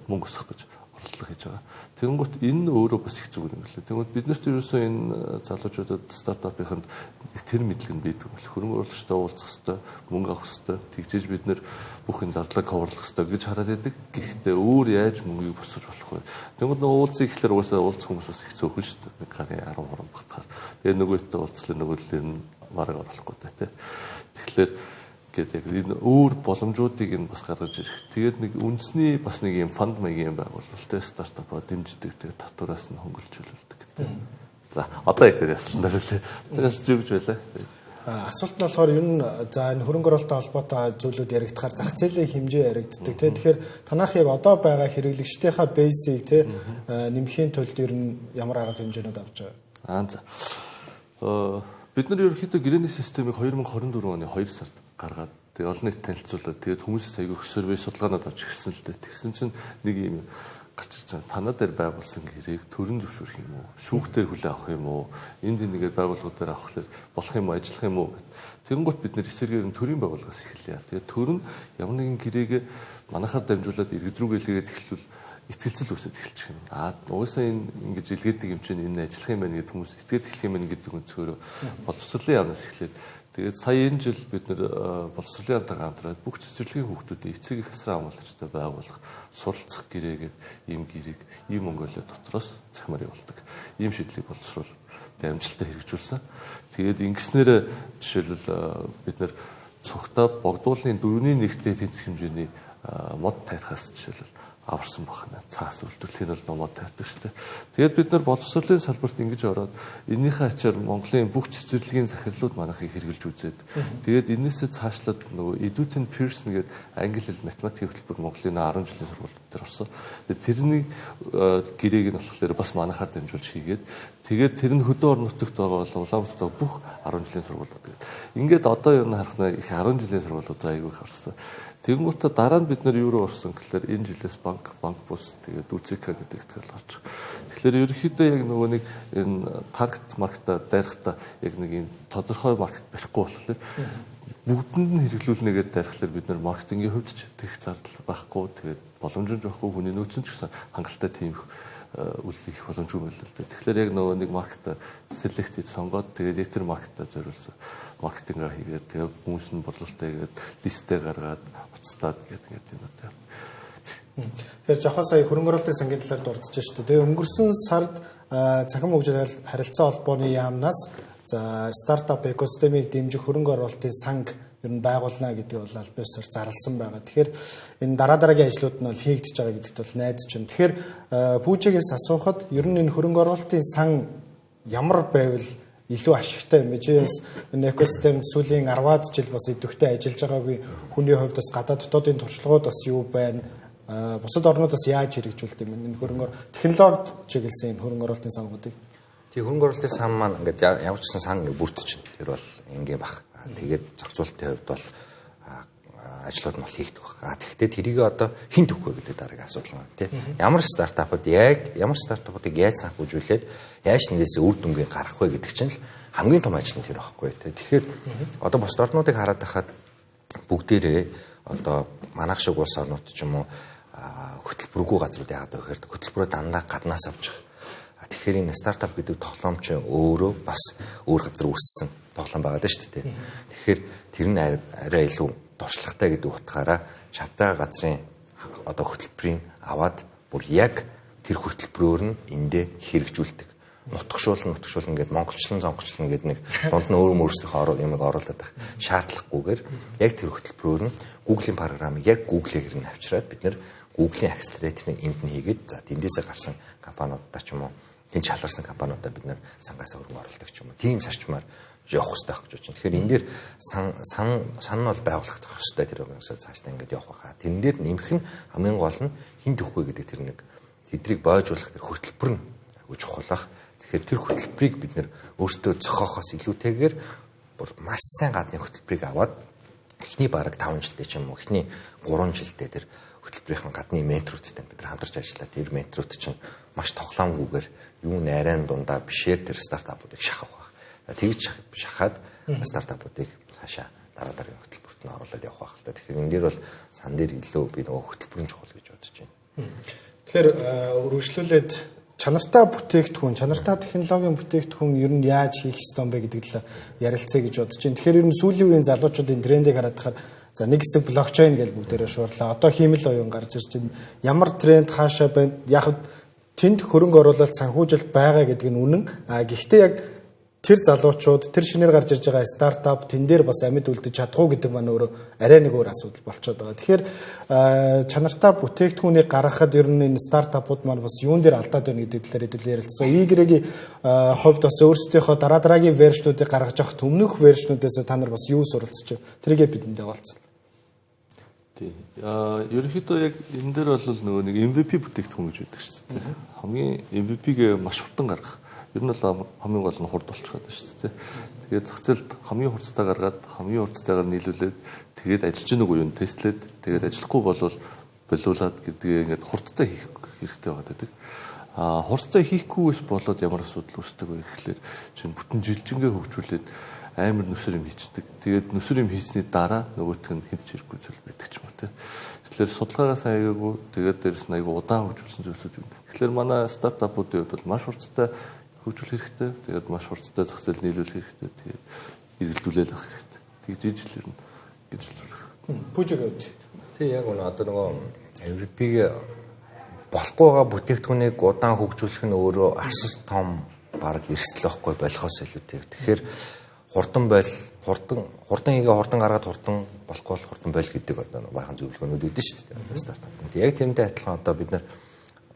мөнгө өсгөх гэж оролдлого хийж байгаа. Тэгэнгუთ энэ өөрөө бас их зүгээр юм лээ. Тэгэнгუთ бид нарт ерөөсөө энэ залуучуудад стартапынханд тэр мэдлэг нь бийдэг бол хөрөнгө оруулагчтай уулзах хэрэгтэй, мөнгө авах хэрэгтэй, тэгжээж бид нэр бүх энэ зардлыг coverлох хэрэгтэй гэж хараад байдаг. Гэхдээ өөр яаж мөнгийг босгож болох вэ? Тэгэнгუთ нөгөө уулзах ихлээр уусаа уулзах хүмүүс бас их цөөхөн шүү дээ. Нэг гарын 10 багтахаар. Тэгээ нөгөөтэй уулзлаа нөгөөлөл нь мараг оруулахгүй дээ. Тэгэхээр гэдэг энэ өөр боломжуудыг нь бас гаргаж ирэх. Тэгээд нэг үндэсний бас нэг юм фанд маягийн байгуулалттай стартапаа дэмждэг. Тэгээд татвараас нь хөнгөлжүүлдэг гэдэг. За одоо яг яасан даа. Тэрээс зүгж байлаа. Асуулт нь болохоор ер нь за энэ хөрөнгө оруулалттай холбоотой зүйлүүд яригдахаар зах зээлийн хэмжээ яригддаг. Тэгэхээр танах яг одоо байгаа хэрэглэгчдийнхаа бейсийг нэмэхийн тулд ер нь ямар арга хэмжээнүүд авч байгаа? Бид нар ерөнхийдөө гэрээний системийг 2024 оны 2 сард гаргаад тэгээ олон нийт танилцуулаад тэгээд хүмүүсээс аягүй их survey судалгаанууд авч ирсэн л дээ. Тэгсэн чинь нэг юм гарч ирж байгаа. Танаа дээр байгуулсан гэрээг төрийн зөвшөөрөх юм уу? Шүүхтээр хүлээн авах юм уу? Энд нэгээд байгууллагуудаар авахлаар болох юм уу? Ажиллах юм уу? Тэгэнгუთ бид нэр эсэргээр нь төрийн байгууллагаас эхэллээ. Тэгээд төр нь ямар нэгэн гэрээг манайхаар дамжуулаад иргэд рүү гэлгээд эхлүүл итгэлцэл үүсэж эхэлчих юм. Угаасаа энэ ингэж илгээдэг юм чинь энэ ажиллах юм байна гэдэг хүмүүс итгээд эхлэх юм байна гэдэг өнцгөөрөө боловсролын яамнаас эхлээд тэгээд сая энэ жил бид нэр боловсролын яамтайгаа хамтраад бүх цэцэрлэгийн хүүхдүүдийн эцэг их асран амгуулагчтай байгуулах суралцах гэрээгээд ийм гэрээг ийм Монголиа дотроос захимаар явуулдаг. Ийм шийдлийг боловсрол амжилттай хэрэгжүүлсэн. Тэгээд ингэснээр жишээлбэл бид нэр цогтой богдуулын 4.1-тэй тэнцэх хэмжээний мод тарихаас жишээлбэл аварсан бахна. Цаас үйлдвэрлэхийн бол номод таардаг шүү дээ. Тэгээд бид нар боловсролын салбарт ингэж ороод энэнийхээ ачаар Монголын бүх цэцэрлэгийн захирлууд манайхыг хэрэгжилж үзээд тэгээд энээсээ цаашлаад нөгөө Edu10 Pearson гэдэг англи хэл математикийн хөтөлбөр Монголын 10 жилийн сургууль дээр орсон. Тэрний гэрээг нь болохоор бас манайхаар дамжуулж хийгээд тэгээд тэр нь хөдөө орон нутагт байгаа бол Улаанбаатар бүх 10 жилийн сургуулиуд гэдэг. Ингээд одоо ер нь харахнаа их 10 жилийн сургуулиуд аягүй их орсон. Тэгэнгუთ дараа нь бид нар юу руу орсон гэхээр энэ жилээс банк бус тэгээд УЦК гэдэг тэгэл орж. Тэгэхээр ерөнхийдөө яг нөгөө нэг энэ таргет маркета дайрахта яг нэг юм тодорхой маркет барихгүй болохоор бүгдэнд нь хэрэглүүлнэгээд дарихлаар бид нар маркетингийн хувьд ч тэгх зардал байхгүй, тэгээд боломжтой байхгүй, хүний нөөц нь ч гэсэн хангалттай тийм их үйл их боломжгүй байл л дээ. Тэгэхээр яг нөгөө нэг маркет селект хийж сонгоод тэгээд яг тэр маркетаа зориулсан маркетингаа хийгээд тэгээд хүмүүс нь бодлолтой хийгээд листтэй гаргаад уцтаад гэдэг юм уу. Тэгэхээр жохоо сая хөрөнгө оруулалтын сангийн талаар дурдж шүү дээ. Тэгээ өнгөрсөн сард цахим хөгжил харилцаа холбооны яамнаас за стартап экосистемийг дэмжих хөрөнгө оруулалтын санг ер нь байгуулна гэдэг бол аль биесээр зарласан байгаа. Тэгэхээр энэ дараагийн ажлууд нь бол хийгдэж байгаа гэдэгт бол найдаж байна. Тэгэхээр Пүүжигээс асуухад ер нь энэ хөрөнгө оруулалтын сан ямар байвал илүү ашигтай юм бэ? Энэ экосистем сүүлийн 10-аад жил бас идэвхтэй ажиллаж байгаагүй хүний хувьд бас гадаад дотоодын туршлагууд бас юу байна? Бусад орнуудаас яаж хэрэгжүүлдэг юм бэ? Энэ хөрөнгө технологид чиглэсэн энэ хөрөнгө оруулалтын сангуудыг. Тэгээ хөрөнгө оруулалтын сан маань ингээд ямар ч сан бүрдэж байна. Тэр бол ингийн бах. Тэгээд зохицуулалтын хувьд бол ажлууд нь бол хийгдэх баг. Тэгэхдээ тэрийг одоо хэн төгөх вэ гэдэг дараагийн асуудал байна тий. Ямар стартапуудыг яаж санхүүжүүлээд яаж нэндээс үр дүнгийн гарах вэ гэдэг чинь л хамгийн том ажил нь тэр байхгүй тий. Тэгэхээр одоо бусад орнуудыг хараад байхад бүгдээрээ одоо манайх шиг улс орнууд ч юм уу хөтөлбөргүй газрууд яагаад вэ гэхээр хөтөлбөрөө дандаа гаднаас авч байгаа. Тэгэхээр энэ стартап гэдэг тоглоом ч өөрөө бас өөр газар үүссэн тоглоом байгаа даа шүү дээ. Тэгэхээр тэр нь арай илүү дуршлагтай гэдэг утгаараа чадвартай газрын одоо хөтөлбөрийг аваад бүр яг тэр хөтөлбөрөөр нь эндээ хэрэгжүүлдэг. Нутгшуулна гэдэг монголчлон зонгочлон гэдэг нэг дунд нь өөрсдийнхөө юмыг оруулаад байх шаардлагагүйгээр яг тэр хөтөлбөрөөр нь Google-ийн програмыг яг Google-ээр нь авчираад бид нэр Google-ийн акселераторыг энд нь хийгээд за тэндээсээ гарсан компаниудаа ч юм уу тэнд шалгарсан компаниудаа бид нэр сангаас хөрөнгө оруулдаг ч юм уу тийм зарчмаар явах хэрэгтэй гэж байна. Тэгэхээр энэ дээр сан нь бол байгуулагдах хэрэгтэй тэр хүмүүсээ цаашдаа ингэж явах байхаа. Тэрэн дээр нэмэх нь хамгийн гол нь хин төгхгүй гэдэг тэр нэг тэдрийг боожуулах тэр хөтөлбөр нь агуу чухал бах. Тэгэхээр тэр хөтөлбөрийг бид нэр өөрсдөө зохиохоос илүүтэйгээр бүр маш сайн гадны хөтөлбөрийг аваад эхний бараг 5 жилдээ ч юм уу эхний 3 жилдээ тэр хөтөлбөрийн гадны менторуудтай бид нар хамтарч ажиллаад тэр менторууд чинь маш тоглоомгүйгээр юу найран дундаа бишээр тэр стартапуудыг шахах байх. Тэгж шахаад стартапуудыг цаашаа дараагийн хөтөлбөрт нь оруулаад явах байх л та. Тэгэхээр энэ дээр бол сан дээр илүү би нөгөө хөтөлбөрийн чухал гэж бодож байна. Тэгэхээр үргэлжлүүлээд чанартай бүтээгдэхүүн, чанартай технологийн бүтээгдэхүүн ер нь яаж хийх ёстой юм бэ гэдэг талаар ярилцъя гэж бодож байна. Тэгэхээр ер нь сүүлийн үеийн залуучуудын трендийг хараад тахаар за нэг хэсэг блокчейн гэж бүгдээрээ шуурлаа. Одоо хиймэл оюун гарч ирж байна. Ямар тренд хаашаа байна? Яг тэнд хөрөнгө оруулалт санхүүжилт байгаа гэдэг нь үнэн. Гэхдээ яг тэр залуучууд тэр шинээр гарч ирж байгаа стартап тэн дээр бас амьд үлдэж чадах уу гэдэг маань өөрөө арай нэг өөр асуудал болчиход байгаа. Тэгэхээр чанартай бүтээгдэхүүнийг гаргахад ер нь энэ стартапууд маань бас юун дээр алдаад байна гэдэг талаар хэдүүл ярилцсан. Y-ийн хувьд бас өөрсдийнхөө дараагийн вершнуудыг гаргаж авах өмнөх вершнуудаас та нар бас юу суралцж байна? Тэргээ бидэндээ олцсон. Тийм. Ерөнхийдөө яг энэ дээр бол нөгөө нэг MVP бүтээгдэхүүн гэж байдаг шүү дээ. Хамгийн MVP-гээ маш хурдан гаргах. Ер нь бол хамгийн гол нь хурд болчиход байна шүү дээ. Тэгээд зах зээлд хамгийн хурдтай гаргаад хамгийн хурдтайгаар нийлүүлээд тэгээд ажиллаж гэнэ үгүй юу тестлээд тэгээд ажиллахгүй болвол болиулаад гэдгээ ингээд хурдтай хийх хэрэгтэй байдаг. Хурдтай хийхгүйгээс болоод ямар асуудал үүсдэг вэ гэхлээр чинь бүтэн жилжингээ хөгжүүлээд амар нүсэр юм хийчдэг. Тэгээд нүсэр юм хийсний дараа нөгөөх нь хэд чирэггүй зүйл байдаг ч юм уу те. Тэгэхээр судалгаагаа сайн хийгээгүй тэгээд дээрэс нь аягүй удаан хөгжүүлсэн зүйлсүүд юм. Тэгэхээр манай стартапуудын хувьд бол маш хурдтай хөгжүүлэх хэрэгтэй. Тэгээд маш хурдтай зах зээл нийлүүлэх хэрэгтэй. Тэгээд эргэлдүүлэл авах хэрэгтэй. Тэгж ижил юм гэж хэлэх. Пүүжигэд. Тэг яг үнэ одоо нөгөө MVP-г болохгүй байгаа бүтээгдэхүүнийг удаан хөгжүүлэх нь өөрөө асар том баг эрсдэл واخгүй болохоос илүүтэй. Тэгэхээр хурдан гаргаад хурдан болохгүй бол хурдан бойл гэдэг одоо баахан зөвлөгөөнүүд өгдөн шүү дээ стартапт. Яг тэрнтэй адилхан одоо бид нар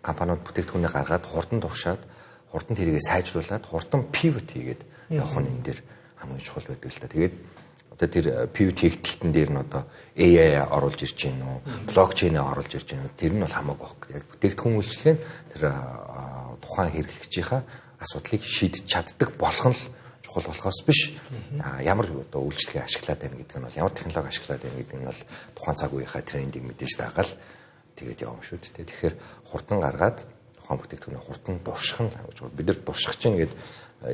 компаниуд бүтээгдэхүүнийг гаргаад хурдан туршаад хурдан тэрийгэ сайжруулад хурдан pivot хийгээд явах нь энэ дээр хамгийн чухал байдаг л та. Тэгээд одоо тэр pivot хийгдэлтэн дээр нь одоо AI оруулж ирж байна уу, блокчейнээ оруулж ирж байна уу, тэр нь бол хамаагүй байхгүй. Яг бүтээгдэхүүн үйлчлэл нь тэр тухайн хэрэглэгчийнхаа асуудлыг шийдэж чаддаг болох нь л чухал болохоос биш. Ямар одоо үйлчлэгээ ашиглаад байна гэдэг нь бол ямар технологи ашиглаад байна гэдэг нь бол тухайн цаг үеийнхаа трендийг мэдээж дагаал тэгээд явна шүү дээ. Тэгэхээр хурдан гаргаад тухайн бүтээгдэхүүнийг хурдан дурших нь бид нар дурших чинь гээд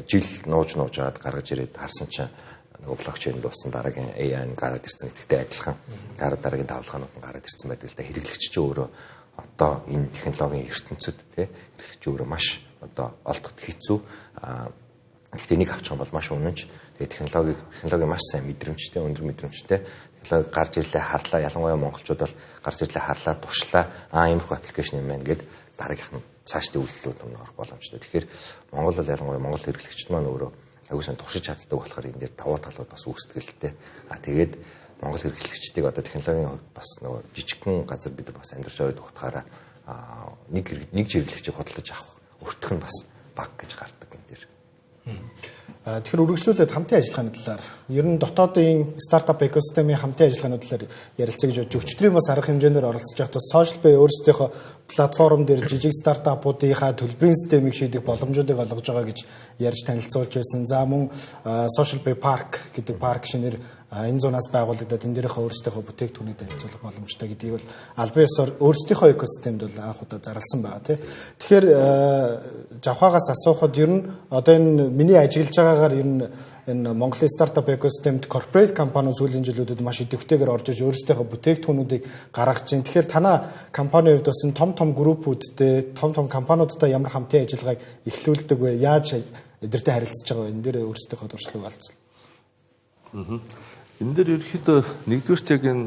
жил нууж аваад гаргаж ирээд харсан чинь нөгөө блокчейн дуусан дараагийн AI гараад ирсэн гэдэгтэй адилхан дараагийн давлгаанууд нь гараад ирсэн байдаг л да. Хэрэглэгч чинь өөрөө одоо энэ технологийн ертөнцид хэрэглэгч өөрөө маш одоо олдоход хэцүү. Гэхдээ нэг авчих юм бол маш үнэнч. Тэгээ технологи маш сайн мэдрэмжтэй, өндөр мэдрэмжтэй. Технологи гарч ирлээ харлаа. Ялангуяа монголчууд бол гарч ирлээ харлаа, туршлаа. Иймэрхүү аппликейшн юм байна гэд дараагийнх нь цаашдын үйлчлүүд өмнө орох боломжтой. Тэгэхээр Монгол бол ялангуяа Монгол хэрэглэгчд маань өөрөө аюулгүй туршиж чаддаг болохоор энэ дээр давуу талууд бас үүсдэгтэй. Тэгээд Монгол хэрэглэгчдийг одоо технологийн хувьд бас нөгөө жижигхэн газар бид нар бас амьдарч байгаа утгаараа нэг хэрэглэгчийг худалдаж авах өртөх нь бас баг гэж гардаг энэ дээр. Тэгэхээр үргэлжлүүлээд хамтын ажиллагааны талаар ер нь дотоодын стартап экосистемийн хамтын ажиллагааны талаар ярилцъя гэж бодож өчигдрийн бас арга хэмжээгээр оролцож байхдаа Social Bay өөрсдийнхөө платформ дээр жижиг стартапуудынхаа төлбөрийн системийг шийдэх боломжуудыг олгож байгаа гэж ярьж танилцуулж байсан. За мөн Social Bay Park гэдэг парк шинээр энэ зунаас байгуулагдаад энэ дээрээ өөрсдийнхөө бүтээгдэхүүнийг танилцуулах боломжтой гэдгийг бол албан ёсоор өөрсдийнхөө экосистемд бол анх удаа зарласан байгаа тийм. Тэгэхээр Жавхагаас асуухад ер нь одоо энэ миний ажиглаж байгаагаар ер нь энэ Монголын стартап экосистемд корпорэт компаниуд сүүлийн жилүүдэд маш идэвхтэйгээр орж иж өөрсдийнхөө бүтээгдэхүүнүүдийг гаргаж байна. Тэгэхээр танай компанийн хувьд бас энэ том группүүдтэй, том компаниудтай ямар хамтын ажиллагааг эхлүүлдэг вэ? Яаж эдгээртэй харилцаж байгаа вэ? Энэ дээр өөрсдийнхөө туршлагыг олцсон. Энэ дээр ерөөхдөө нэгдүгээрт яг энэ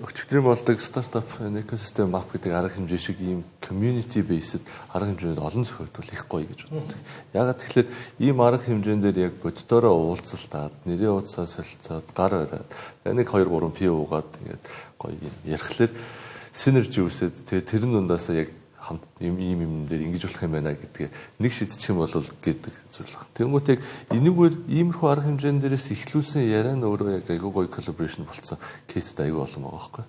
өчигдрийн болдог стартап экосистем мап гэдэг арга хэмжээ шиг ийм community based арга хэмжээнд олон зохиогдвол их гоё гэж боддог. Ягаад тэгэхээр ийм арга хэмжээнд дээр яг боддороо уулзалтаад нэрийн уудсаа солилцоод гар бариад нэг 2 3 пи уугаад ингээд гоё ярихлаар синержи үсээд тэр нь дундаас яг хамт ийм дээр ингэж болох юм байна гэдгээ нэг шийдчих юм бол гэдэг зорилго. Тэгмүүд яг энэгээр иймэрхүү арга хэмжээнд дээрээс эхлүүлсэн яриа нь өөрөө яг айгүй гоё коллаборашн болцсон кейсүүд айгүй олон байгаа байхгүй.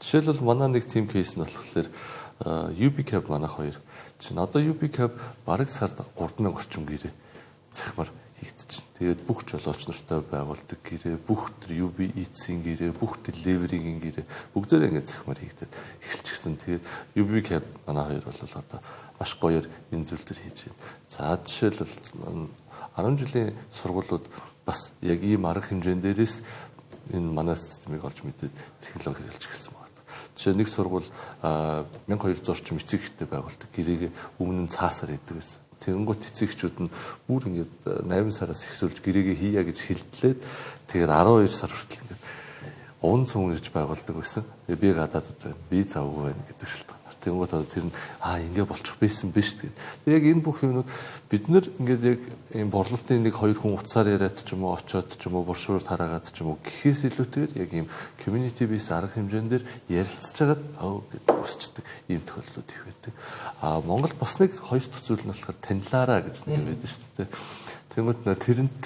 Жишээлбэл манай нэг team кейс нь болохоор UBCAP манайх хоёр чинь одоо UBCAP бараг сард 3000 орчим гэрээ цахимаар хийгдчихэв. Тэгээд бүх жолооч нартай байгуулдаг гэрээ, бүх тэр UB Eats-ийн гэрээ, бүх delivery-гийн гэрээ бүгдээрээ ингээд цахимаар хийгдээд эхэлчихсэн. Тэгээд UBCAP манай хоёр бол одоо маш гоёор энэ зүйл төр хийж байна. За жишээлбэл 10 жилийн сургуулиуд бас яг ийм арга хэмжээнд дээрээс энэ манай системийг олж мэдээд технологи хэрэглэж эхэлсэн байна. Жишээ нэг сургууль 1200 орчим эцэг эхтэй байгуулдаг гэрээгээ өмнө нь цаасаар хийдэг байсан. Тэнгуут эцэгчүүд нь бүр ингээд 8 сараас ихсүүлж гэрээгээ хийя гэж хэлтлээд тэгээд 12 сар хүртэл ингээд уун цүн гэж байгуулдаг байсан. Би гадаадд байна. Би завгүй байна гэдэг шалтгаан. Тэнгуут тэр нь ингэ болчих байсан биш тэгээд. Тэр яг энэ бүх юмнууд бид нар ингээд яг ийм борлуулалтын нэг 2 хүн уцаар яриад ч юм уу очоод ч юм уу буршуур тараагаад ч юм уу гэхээс илүүтэйгээр яг ийм community based арга хэмжээнд дээр ярилцж хагаад гэдэг өсчдөг ийм тохиолдлууд их байдаг. Монгол бас нэг хоёр дахь зүйл нь болохоор танилаараа гэж нэг байдаг шүү дээ. Тэнгуут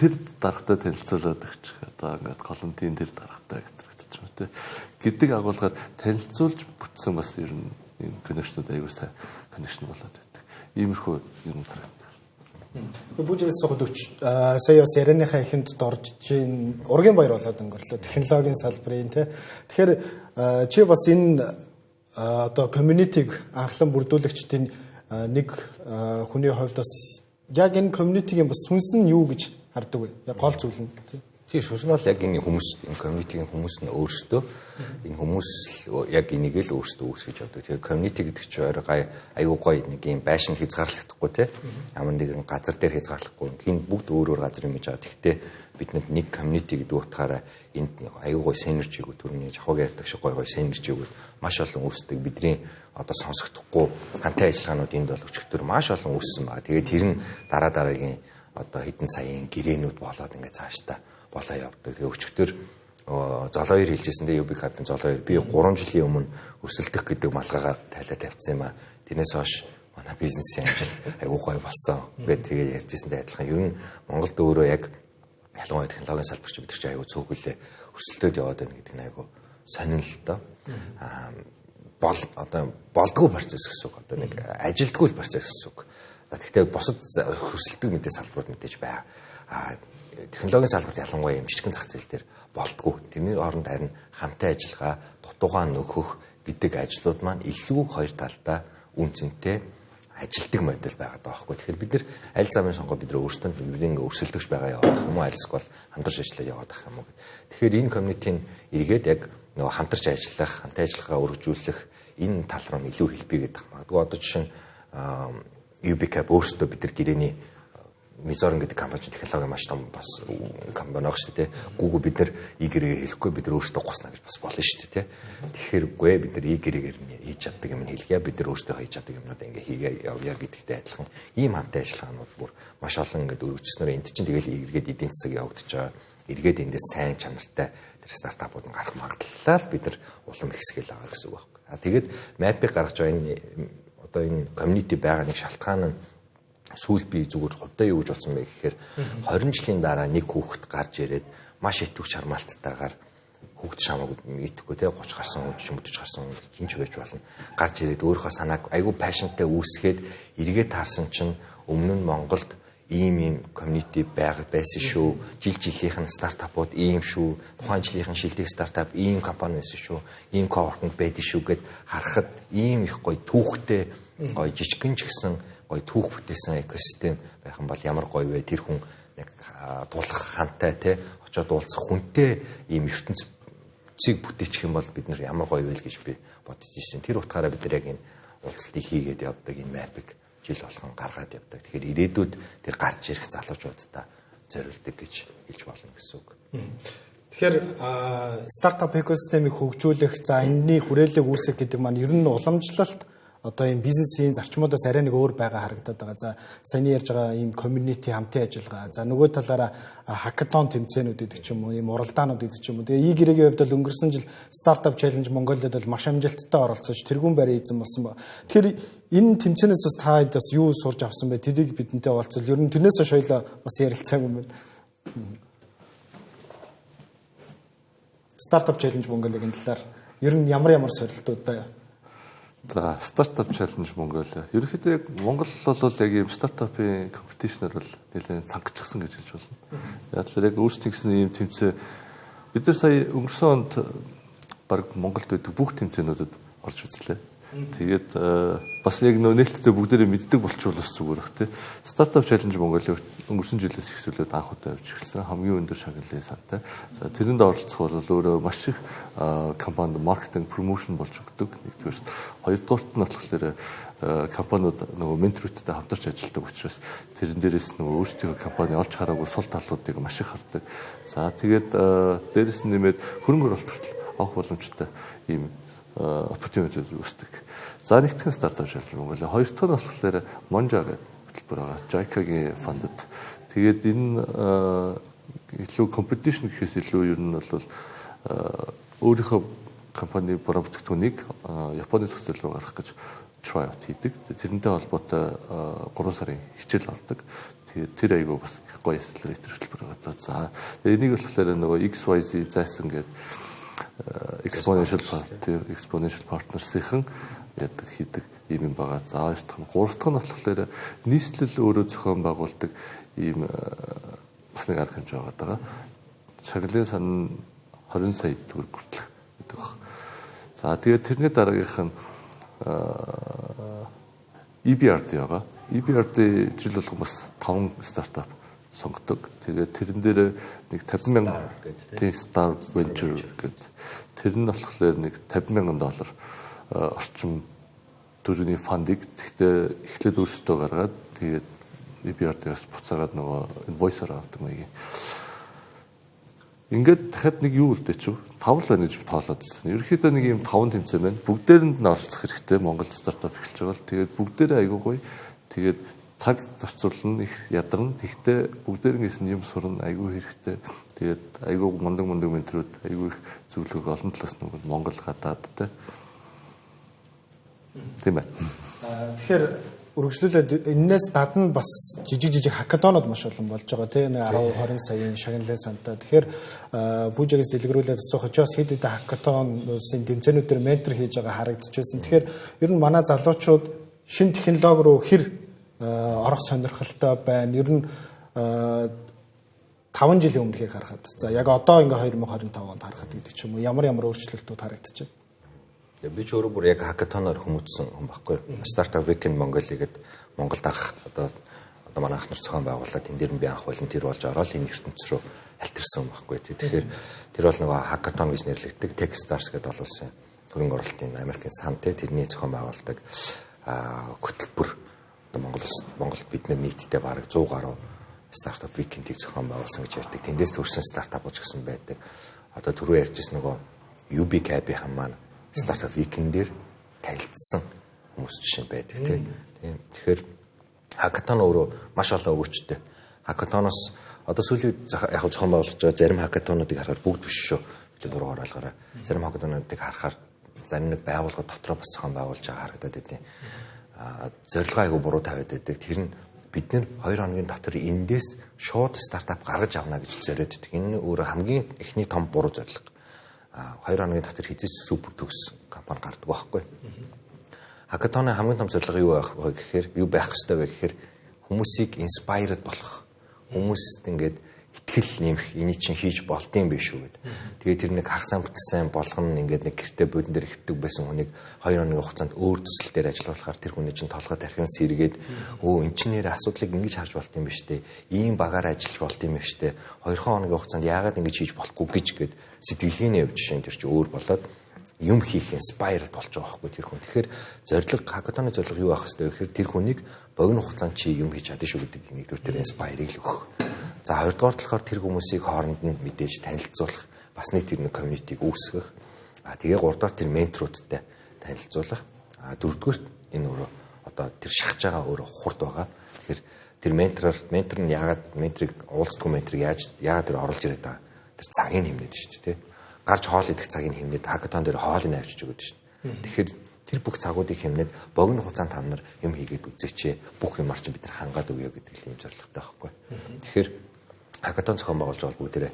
тэр даргатай танилцуулаад өгч одоо ингээд голомтын тэр даргатай гэдэг агуулгаар танилцуулж бүтсэн бас ер нь ийм коннекшнуд аягүй сайн коннекшн болоод байдаг. Иймэрхүү юм тарагддаг. Бүжигээс сухад сая бас ярианыхаа ихэнд дорж чинь ургийн баяр болоод өнгөрлөө технологийн салбарын тий. Тэгэхээр чи бас энэ одоо community-г анхлан бүрдүүлэгчдийн нэг хүний хувьд бас яг энэ community-гийн бас сүнс нь юу гэж хардаг вэ? Яг гол зүйл нь тий. Тийм сүнс нь бол яг энэ хүмүүс, энэ community-гийн хүмүүс нь өөрсдөө энэ хүмүүс яг энийг л өөрсдөө үүсгэж явдаг. Тэгээ community гэдэг чинь аюу гой нэг юм байшин хязгаарлагдахгүй тий. Ямар нэгэн газар дээр хязгаарлахгүй. Хин бүгд өөр газар юм гэж байгаа. Гэхдээ бидэнд нэг community гэдэг утгаараа энд аюу гой synergy-г төрний жахаг ярьдаг шиг гой synergy-г маш олон үүсдэг. Бидний одоо сонсогдохгүй хамтын ажиллагаанууд энд бол өчигдөр маш олон үүссэн байна. Тэгээ тэр нь дараагийн одоо хэдэн саяын гэрээнүүд болоод ингээд цаашдаа болоо явдаг. Тэгээ өчигдөр золоо 2 хэлжсэн дээ UBCAP-ын золоо 2 би 3 жилийн өмнө өсөлдөх гэдэг малгайгаа тайлаа тавьчихсан юм а. Тэрнээс хойш манай бизнесийн амжилт айгүй гоё болсон. Тэгээд тэгээ ярьжсэндээ адилхан. Ер нь Монголд өөрөө яг ялангуяа технологийн салбарч бид нар ч айгүй цөөхөлөө өсөлтөд яваад байна гэдэг нь айгүй сонирн л доо. Одоо болдгоо процесс гэсэн үг. Одоо нэг ажилтгүй процесс гэсэн үг. За гэхдээ бусад өсөлтөд мэдээ салбарууд мэдээж байгаа. Технологийн салбарт ялангуяа юм жижигхэн зах зээл дээр болтгоо. Тэрний оронд харин хамтын ажиллагаа, дутуугаан нөхөх гэдэг ажлууд маань илүү хоёр талдаа үн цэнтэй ажилтдаг модель байгаад байгаа байхгүй. Тэгэхээр бид нар аль замын сонгоо бид нар өөрсдөө бидний өрсөлдөгч байгаа явах юм уу, аль эсвэл хамтарч ажиллаад явах юм уу. Тэгэхээр энэ community-ийн эргээд яг нөгөө хамтарч ажиллах, хамтын ажиллагаа өргөжүүлэх энэ тал руу илүү хэлбий гэдэг. Магадгүй одоо жишээ нь UBCAP өөрсдөө бид нар гэрээний Мизорн гэдэг компани технологи маш том бас компани байгаа шүү дээ. Google бид нар И-гэрээр хэлэхгүй бид нар өөрсдөө госнаа гэж бас болно шүү дээ. Тэгэхээр үгүй бид нар И-гэрээр хийж чаддаг юм хэлгээ бид нар өөрсдөө хийж чаддаг юмнууд ингээ хийгээ явъя гэдэгтэй адилхан ийм хамтын ажиллагаанууд бүр маш олон ингээд өргөжснөөр энд чинь тэгэл эргээд эдийн засаг явагдаж байгаа. Эргээд эндээс сайн чанартай тэр стартапууд нь гарах магадлал бид нар улам ихсгэл байгаа гэсэн үг байхгүй. Тэгээд мапыг гаргаж байгаа энэ одоо энэ community байгаа нэг шалтгаан нь сүүл би зүгээр хувьдаа юу гэж бодсон бэ гэхээр 20 жилийн дараа нэг хүүхэд гарч ирээд маш итвч хармаалттайгаар хүүхэд шамаагүй итгэхгүй те 30 гарсан хүн ч 40 гарсан хүн хинч байж болно гарч ирээд өөрийнхөө санааг айгүй пашнтай үүсгээд эргээд таарсан чинь өмнө нь Монголд ийм community байсан шүү жил жилийнх нь стартапууд ийм шүү тухайн жилийнх нь шилдэг стартап ийм компани байсан шүү ийм coworking байдаг шүү гэд харахад ийм их гоё түүхтэй гоё жижигхэн ч гэсэн гоё түүх бүтээсэн экосистем байх юм бол ямар гоё вэ? Тэр хүн нэг дуулах хантай те очоод уулзах хүнтэй ийм ертөнцийг бүтээчих юм бол бид нар ямар гоё вэ гэж би бодож ирсэн. Тэр утгаараа бид нар яг энэ уулзалтыг хийгээд явдаг энэ мапыг жил болгон гаргаад явдаг. Тэгэхээр ирээдүйд тэр гарч ирэх залуучуудаа зориулдаг гэж хэлж болно гэсэн үг. Тэгэхээр стартап экосистемийг хөгжүүлэх, за энэний хүрээлэг үүсгэх гэдэг маань ер нь уламжлалт одоо ийм бизнесийн зарчмуудаас арай нэг өөр байгаа харагдаад байгаа. За саяны ярьж байгаа ийм community хамтын ажиллагаа. За нөгөө талаараа hackathon тэмцээнүүд гэдэг ч юм уу, ийм уралдаанууд гэдэг ч юм уу. Тэгээ И-гэрээгийн хувьд бол өнгөрсөн жил Startup Challenge Mongolia-д бол маш амжилттай оролцож тэргүүн барай эзэн болсон ба. Тэгэхээр энэ тэмцээнээс бас та хэд бас юу сурч авсан бэ? Тэрийг бидэнтэй уулзвал ер нь тэрнээс хойш бас ярилцаагүй юм байна. Startup Challenge Mongolia-гийн талаар ер нь ямар сорилтууд байна? За, Startup Challenge Mongolia. Ерөнхийдөө яг Монгол бол яг ийм стартапын компетишнэр бол нэлээд цангачсан гэж хэлж болно. Яг л яг өөрсдийн гэсэн ийм тэмцээн бид нар сая өнгөрсөн онд баг Монголд байдаг бүх тэмцээнүүдэд орж үзлээ. Тэгээд бас яг нээлттэй бүгдээрээ мэддэг болчихвол зүгээр бах тий. Startup Challenge Mongolia өнгөрсөн жилээс ихсүүлээд анх удаа авч ирсэн. Хамгийн өндөр шагналын сантай. За тэрэнд оролцох бол өөрөө маш их компанид маркетинг, промошн болж өгдөг. Нэгдүгээр. Хоёрдугаарт нь болохоор компаниуд нөгөө менторуудтай хамтарч ажилладаг учраас тэрэн дээрээс нөгөө өөрсдийнхөө компани олж хараагүй сул талуудыг маш их хардаг. За тэгээд дээрээс нь нэмээд хөрөнгө оруулалт хүртэл авах боломжтой ийм opportunity үүсдэг. За нэгтгэн стартап шалрал Монголиа. Хоёр дахь нь болохоор Monja гэдэг хөтөлбөр байгаа. JICA-гийн фандад. Тэгээд энэ илүү competition гэхээс илүү ер нь бол өөрийнхөө компани буруу бүтээгдэхүүнийг Японы төсөл рүү гаргах гэж tryout хийдэг. Тэрнтэй холбоотой 3 сарын хичээл авдаг. Тэгээд тэр айгүй бас их гоё accelerator хөтөлбөр байгаа. За энийг болохоор нөгөө XYZ зайсан гэдэг exponential partners-ийн яадаг хийдэг юм байгаа. За хоёр дахь нь гурав дахь нь болохоор нийслэл өөрөө зохион байгуулдаг ийм бас нэг арга хэмжээ байгаа. Чаглалын сан 20 сая төгрөг хүртэлх гэдэг баг. За тэгээд тэрний дараагийнх нь EBRD байгаа. EBRD жил болгон бас 5 стартап сонгодог. Тэгээд тэрэн дээр нэг 50,000 Star Venture гэдэг. Тэр нь болохоор нэг $50,000 орчим төгрөгийн фандыг тэгтээ эхлээд өөрсдөө гаргаад тэгээд EBRD-аас буцаагаад нөгөө инвойсоор авдаг маяг. Ингээд дахиад нэг юу үлдээч вэ? 5 л байна гэж тоолоодсэн. Ерөнхийдөө нэг юм 5 тэмцээн байна. Бүгдээрэнд нь оролцох хэрэгтэй. Монгол стартап эхэлж байгаа л тэгээд бүгдээрээ айгүй гоё. Тэгээд цаг зарцуулна их ядарна. Тэгтээ бүгдээрээс нь юм сурна айгүй хэрэгтэй. Тэгээд айгүй мундаг менторууд айгүй их зөвлөгөө олон талаас нь Монгол гадаадтай. Тийм ээ. Тэгэхээр үргэлжлүүлээд энэс гадна бас жижиг хакатонууд маш олон болж байгаа тийм 10-20 саяын шагналын сантай. Тэгэхээр бүжигээс дэлгэрүүлээд асуух очоос хэд хэдэн хакатон улсын тэмцээнүүдээр ментор хийж байгаа харагдчихсэн. Тэгэхээр ер нь манай залуучууд шинэ технологи руу хэр орох сонирхолтой байна. Ер нь 5 жилийн өмнөхийг харахад. За яг одоо ингээ 2025 онд харахад гэдэг ч юм уу ямар өөрчлөлтүүд харагдчихэ. Тэгээ би ч өөрөө бүр яг хакатоноор хүмүүжсэн хүн байхгүй юу. Startup Weekend Mongolia гэдэг Монголд анх одоо манай ах нар зохион байгуулаад энэ дээр нь би анх волонтер болж ороод энэ ертөнц рүү альтэрсэн хүн байхгүй. Тэгэхээр тэр бол нөгөө хакатон гэж нэрлэгддэг Techstars гэдэг олон улсын хөрөнгө оруулалтын Америкийн сан тэрний зохион байгуулдаг хөтөлбөр одоо Монголд бид нар нийтдээ бараг 100 гаруй Startup Weekend-ийг зохион байгуулсан гэж ярьдаг. Тэндээс төрсэн стартапууд ч гэсэн байдаг. Одоо түрүү ярьжсэн нөгөө UB Cab-ийн маань Startup Weekend дээр танилцсан хүмүүс жишээ байдаг тийм. Тэгэхээр хакатон өөрөө маш олон өгөөчтэй. Хакатоноос одоо сүүлийн яг зохион байгуулж байгаа зарим хакатонуудыг харахад бүгд биш шүү. Бид буруугаар ойлгоорой. Зарим хакатонуудыг харахаар зарим нэг байгууллага дотроо бас зохион байгуулж байгаа харагдаад байдیں۔ Зорилгоо айгүй буруу тавиад байдаг. Тэр нь бид нэр 2 хоногийн дотор эндээс шууд стартап гаргаж авна гэж зориод байдаг. Энэ өөрөө хамгийн эхний том буруу зорилго. 2 хоногийн дотор хизээч супер төгс компани гардаг байхгүй. Хакатоны хамгийн том зорилго юу байх вэ гэхээр юу байх ёстой вэ гэхээр хүмүүсийг inspired болгох. Хүмүүст ингээд итгэл нэмэх, эний чинь хийж болтын биш үү гэдэг. Тэгээд тэр нэг хагасаа бүтсэн болгоно ингээд нэг гэрте бодон дээр хөвдөг байсан хүнийг 2 хоногийн хугацаанд өөр төсөл дээр ажиллуулахаар тэр хүний чинь толгой тархин сэргээд эн чинь нэр асуудлыг ингэж харж болтын биш үү? Ийм багаар ажиллаж болтын биш үү? 2 хоногийн хугацаанд яагаад ингэж хийж болохгүй гэж гээд сэтгэлгээний хувьд жишээ нь тэр чинь өөр болоод юм хийх inspired болж байгаа байхгүй тэр хүн. Тэгэхээр зорилго хакатоны зорилго юу байх вэ гэхээр тэр хүнийг богино хугацаанд чи юм хийж чадна шүү гэдэг нэгдүгээр тэр inspire-ийг л өгөх. За хоёрдугаар талаар тэр хүмүүсийг хооронд нь мэдээж танилцуулах, бас нэг тэр нэг community-г үүсгэх. Тэгээ гуравдугаар тэр менторуудтай танилцуулах. Дөрөвдүгээр энэ өөрөө одоо тэр шахаж байгаа өөрөө хурд байгаа. Тэгэхээр тэр ментор нь яагаад менторыг уулздгүй менторыг яагаад тэр оруулж ирээд байгаа. Тэр цагийг хэмнээд шүү дээ. Гарч хоол идэх цагийг хэмнээд хакатон дээр хоолыг авчиж өгöd шүү дээ. Тэгэхээр тэр бүх цагуудыг хэмнээд богино хугацаанд та нар юм хийгээд үзээч. Бүх юмар чинь бид нар хангаад өгье гэдэг ийм зорилготой байхгүй. Тэгэхээр хакатон зохион байгуулж байгаа бүгдээрээ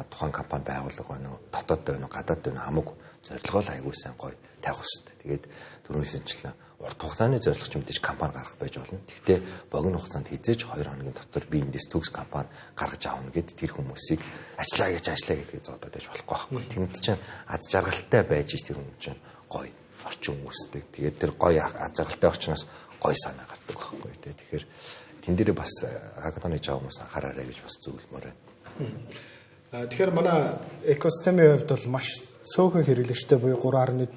тухайн компани байгууллага байна уу, дотоод байна уу, гадаад байна уу хамаагүй зорилгоо л аягүй сайн гоё тавих хэрэгтэй. Тэгээд түрүүнээсэнчлэн урт хугацааны зорилго ч мэдээж компани гаргах байж болно. Гэхдээ богино хугацаанд хизээж 2 хоногийн дотор би эндээс төгс компани гаргаж авна гэд тэр хүмүүсийг ажиллаа гэдгийг зодоод байж болохгүй байхгүй. Тэнд чинь аз жаргалтай байж тэр хүн чинь гоё орчин хүмүүстэй. Тэгээд тэр гоё аз жаргалтай орчноос гоё санаа гардаг байхгүй. Тэгэхээр тэн дээр бас хакатоны жаа хүмүүс анхаараарай гэж бас зөвлөмөр байна. Тэгэхээр манай экосистемийн хувьд бол маш цөөхөн хэрэглэгчтэй буюу 3.4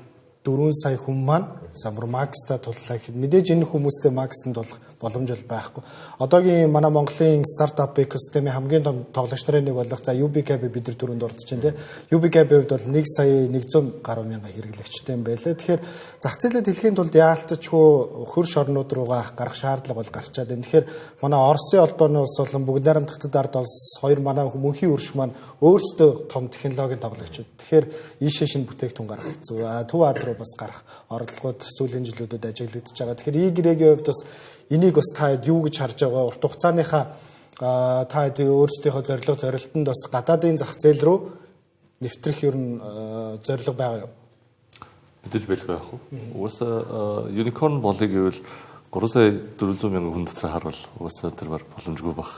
сая хүн маань самбар Макста туллаа гэхэд мэдээж энэ хүмүүстэй Максанд тулах боломж байхгүй. Одоогийн манай Монголын стартап экосистемийн хамгийн том тоглогч нарын нэг болох за UB Cab бид нар түрүүнд орж чинь тийм. UB Cab-ийн хувьд бол 1 сая 100 гаруй мянга хэрэглэгчтэй юм байлаа. Тэгэхээр зах зээлээ дэлхийн тулд яалтчгүй хөрш орнууд руугаа гарах шаардлага бол гарчаад байна. Тэгэхээр манай Оросын холбооны улс болон бүгд найрамдахтад ард улс хоёр манай мөнхийн өрш маань өөрсдөө том технологийн тоглогчид. Тэгэхээр ийшээ шинэ бүтээгдэхүүн гаргах хэцүү. Төв Аз руу бас гарах оролдлогууд сүүлийн жилүүдэд ажиглагдаж байгаа. Тэгэхээр E-Gray-ийн хувьд бас энийг бас та юу гэж харж байгаа урт хугацааныхаа та өөрсдийнхөө зорилтонд бас гадаадын зах зээл рүү нэвтрэх ер нь зорилго байгаа юу? Мэдээж байлгүй яах вэ? Угаасаа unicorn болыг гэвэл 3 сая 400 мянган хүн дотор харуул угаасаа тэр баг боломжгүй баг.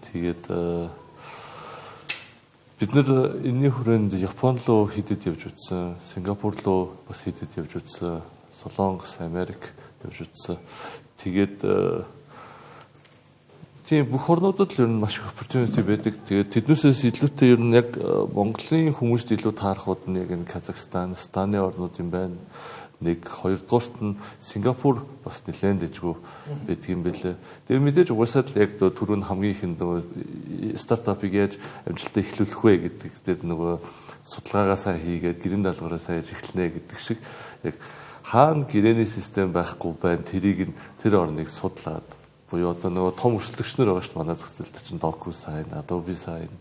Тэгээд бид нэр энэний хүрээнд Япон руу хийдэд явж утсан, Сингапур руу бас хийдэд явж утсан, Солонгос, Америк явж утсан. Тэгээд тийм бүх орнуудад л ер нь маш их opportunity байдаг. Тэгээд тэднээсээс илүүтэй ер нь яг Монголын хүмүүст илүү таарахуд нь яг энэ Казахстан, Станы орнууд юм байна. Нэг хоёрдугаарт нь Сингапур бас нэлээд дэжгүй байдаг юм байлээ. Тэгээд мэдээж угаасаа л яг түрүүн хамгийн ихэнд нөгөө стартапыг яаж амжилттай эхлүүлэх вэ гэдэг дээр нөгөө судалгаагаасаа хийгээд гэрэн даалгавраасаа яаж эхлэнэ гэдэг шиг яг хаана гэрээний систем байхгүй байна тэрийг нь тэр орныг судлаад буюу одоо нөгөө том өрсөлдөгчнөр байгаа шүү дээ манай зах зээлд чинь Docker сайн, Adobe сайн.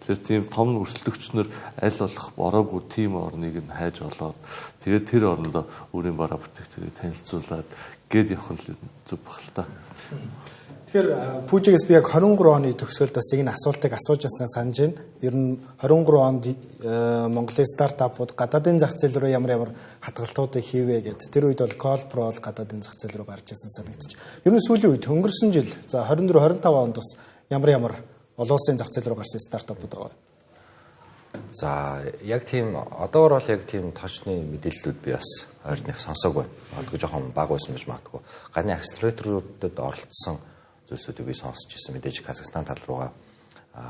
Тэгэхээр тийм том өрсөлдөгчнөр аль болох бороогүй team орныг нь хайж олоод тэгээд тэр орондоо өөрийн бараа бүтээгдэхүүнийг танилцуулаад гээд явах нь зүг багтал та. Тэгэхээр Пүүжигээс би яг 23 оны төгсгөлд бас энэ асуултыг асууж яснаа санаж байна. Ер нь 23 онд Монголын стартапууд гадаадын зах зээл рүү ямар хадгалтуудыг хийвэ гэдэг. Тэр үед бол Colpro бол гадаадын зах зээл рүү гарч ирсэн санагдчих. Ер нь сүүлийн үед өнгөрсөн жил за 24 25 онд бас ямар олон улсын зах зээл рүү гарсан стартапууд байгаа. За яг тийм одоогор бол яг тийм точны мэдээллүүд би бас ойрных сонсоогүй. Магадгүй жоохон бага байсан байж магадгүй. Гадны акселераторуудад оролцсон зүйлсүүдийг би сонсч ирсэн. Мэдээж Казахстан тал руугаа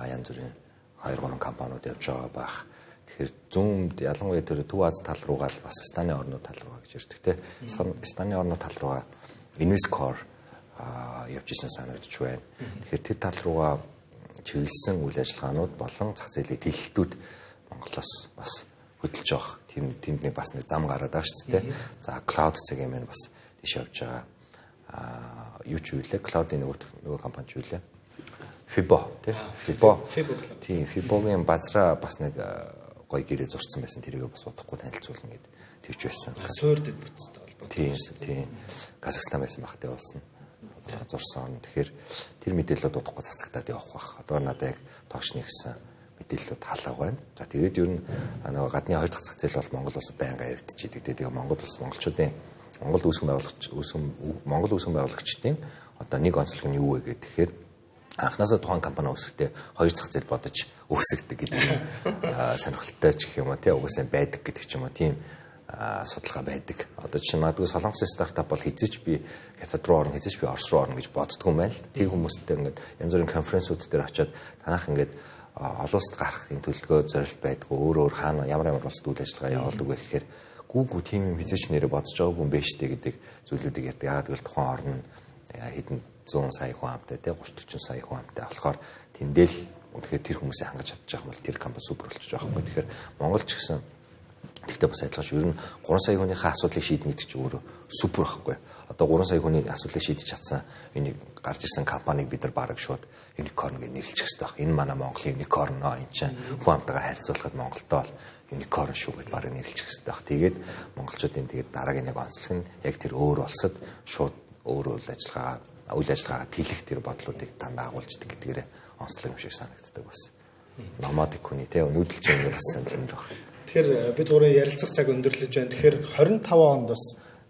янз бүрийн 2-3 компаниуд явж байгаа байх. Тэгэхээр зүүнд ялангуяа тэр Төв Аз тал руугаа л бас Станы орнууд тал руугаа гэж ирдэг те. Станы орнууд тал руугаа Investcore явж исэн санагдаж байна. Тэгэхээр тэр тал руугаа чиглэсэн үйл ажиллагаанууд болон зах зээлийн тэлэлтүүд Монголоос бас хөдөлж байгаа. Тэнд нэг бас нэг зам гараад байгаа шүү дээ. За cloud цагийн маань бас тийш явж байгаа. Юу ч үлээ cloud-ийн нөгөө компани ч үлээ. Fibo тий. Fibo. Тийм Fibo-гийн базраа бас нэг гоё гэрээ зурцсан байсан. Тэрийг бас удахгүй танилцуулна гэд тэгж байсан. Суурьд бүтцтэй холбоотой. Тийм. Казахстан байсан багтай болсон. Зурсан. Тэгэхээр тэр мэдээлэлүүд удахгүй цацагтаад явах бах. Одоо надад яг тоочны гэсэн мэдээлэлүүд халааг байна. За тэгээд ер нь нөгөө гадны хоёр дахь зах зээл бол Монгол улсад байнга яригдчихийдэг. Тэгээд Монгол улс монголчуудын Монгол үүсгэн байгуулагчдын одоо нэг онцлог нь юу вэ гэхээр анхнаасаа тухайн компани үүсэхдээ хоёр зах зээл бодож үүсгдэг гэдэг нь сонирхолтой ч гэх юм уу тий угаасаа байдаг гэдэг ч юм уу тийм судалгаа байдаг. Одоо чинь магадгүй Солонгосын стартап бол хизээч би хятад руу орно, хизээч би Орос руу орно гэж боддгоо юм байна л. Тэр хүмүүстэй ингээд янз бүрийн конференсүүд дээр очиод танах ингээд олон улсад гарахын төлөвлөгөө зорилт байдгүй өөр хаана ямар улсад үйл ажиллагаа явуулдаг вэ гэхээр гүүгүү тийм юм хизээч нэрээ бодож байгаагүй юм байна штэ гэдэг зүйлүүдийг ярьдаг. Яагаад гэвэл тухайн орн хэдэн 100 сая хүн амтай те 30-40 сая хүн амтай болохоор тэндэл үнэхээр тэр хүмүүсийг хангаж чадчих юм бол тэр компани супер болчих жоох юм. Тэгэхээр Монгол ч гэсэн тэгтээ бас адилхан шүү. Ер нь 3 сая хүнийхээ асуудлыг шийднэ гэдэг чинь өөрөө супер байхгүй. Одоо 3 сая хүний асуудлыг шийдэж чадсан энийг гарч ирсэн компанийг бид нар бараг шууд unicorn гэж нэрлэж хэвээр байна. Энэ манай Монголын unicorn нөө энэ чинь хүн амтайгаа харьцуулахад Монголтой бол unicorn шүү гэж бараг нэрлэж хэвээр байна. Тэгээд монголчуудын тэгээд дараагийн нэг онцлог нь яг тэр өөр улсад шууд өөр үйл ажиллагаагаа тэлэх тэр бодлуудыг дандаа агуулждаг гэдгээрээ онцлог юм шиг санагддаг бас. Номадик хүний те нүүдэлж байгаа бас санаж байгаа. Тэгэхээр бид гурван ярилцах цаг өндөрлөж байна. Тэгэхээр 25 онд бас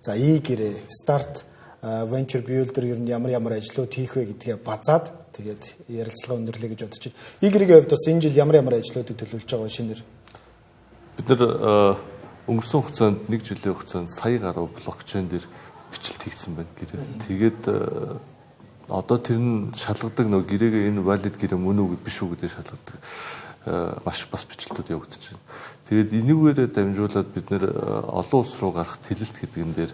за гэрээ старт venture builder ер нь ямар ажлууд хийх вэ гэдгээ базаад тэгээд ярилцлага өндөрлөе гэж бодож байна. Гэрээгийн хувьд бас энэ жил ямар ажлуудыг төлөвлөж байгаа шинээр бид нар өнгөрсөн хугацаанд 1 жилийн хугацаанд сая гаруй блокчейн дээр бичлэлт хийгдсэн байна гэрээ. Тэгээд одоо тэр нь шалгадаг нөгөө гэрээгээ энэ valid гэрээ мөн үү биш үү гэдэг шалгадаг маш бас бичлэлтүүд явагдаж байна. Тэгээд энэгээрээ дамжуулаад бид нэр олон улс руу гарах тэлэлт гэдгэн дээр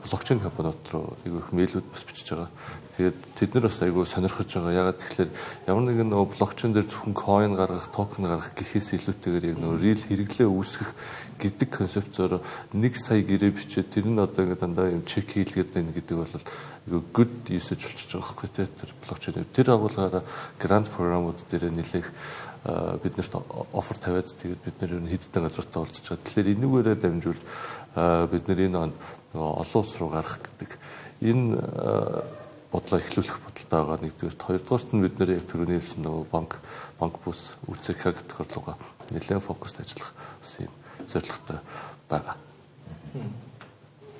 блокчейн компаниуд руу их мэйлүүд бас бичиж байгаа. Тэгээд тэд нар бас айгүй сонирхож байгаа. Ягаад тэгэхээр ямар нэгэн нөгөө блокчейн дээр зөвхөн coin гаргах, токен гаргах гэхээс илүүтэйгээр яг нөгөө real хэрэглээ үүсгэх гэдэг концепцоор 1 сая гэрээ бичээд тэр нь одоо ингээд дандаа юм чек хийлгээд байна гэдэг бол айгүй good usage болчихж байгаа байхгүй тэр блокчейн. Тэр агуулгаараа грант програмууд дээр нэлээх биднэрт офер тавиад тэгээд бид нэр хэдэн газартай уулзж байгаа. Тэгэхээр энүүгээрээ дамжуулж бид нэр энэ олон улс руу гарах гэдэг энэ бодлоо эхлүүлэх бодолтой байгаа нэгдүгээр. Хоёрдугаарт нь бид нэр яг түрүүний хэлсэн нөгөө банк бус ÜЦК гэдэг орлогоо нэлээд фокуст ажиллах юм зорилготой байгаа.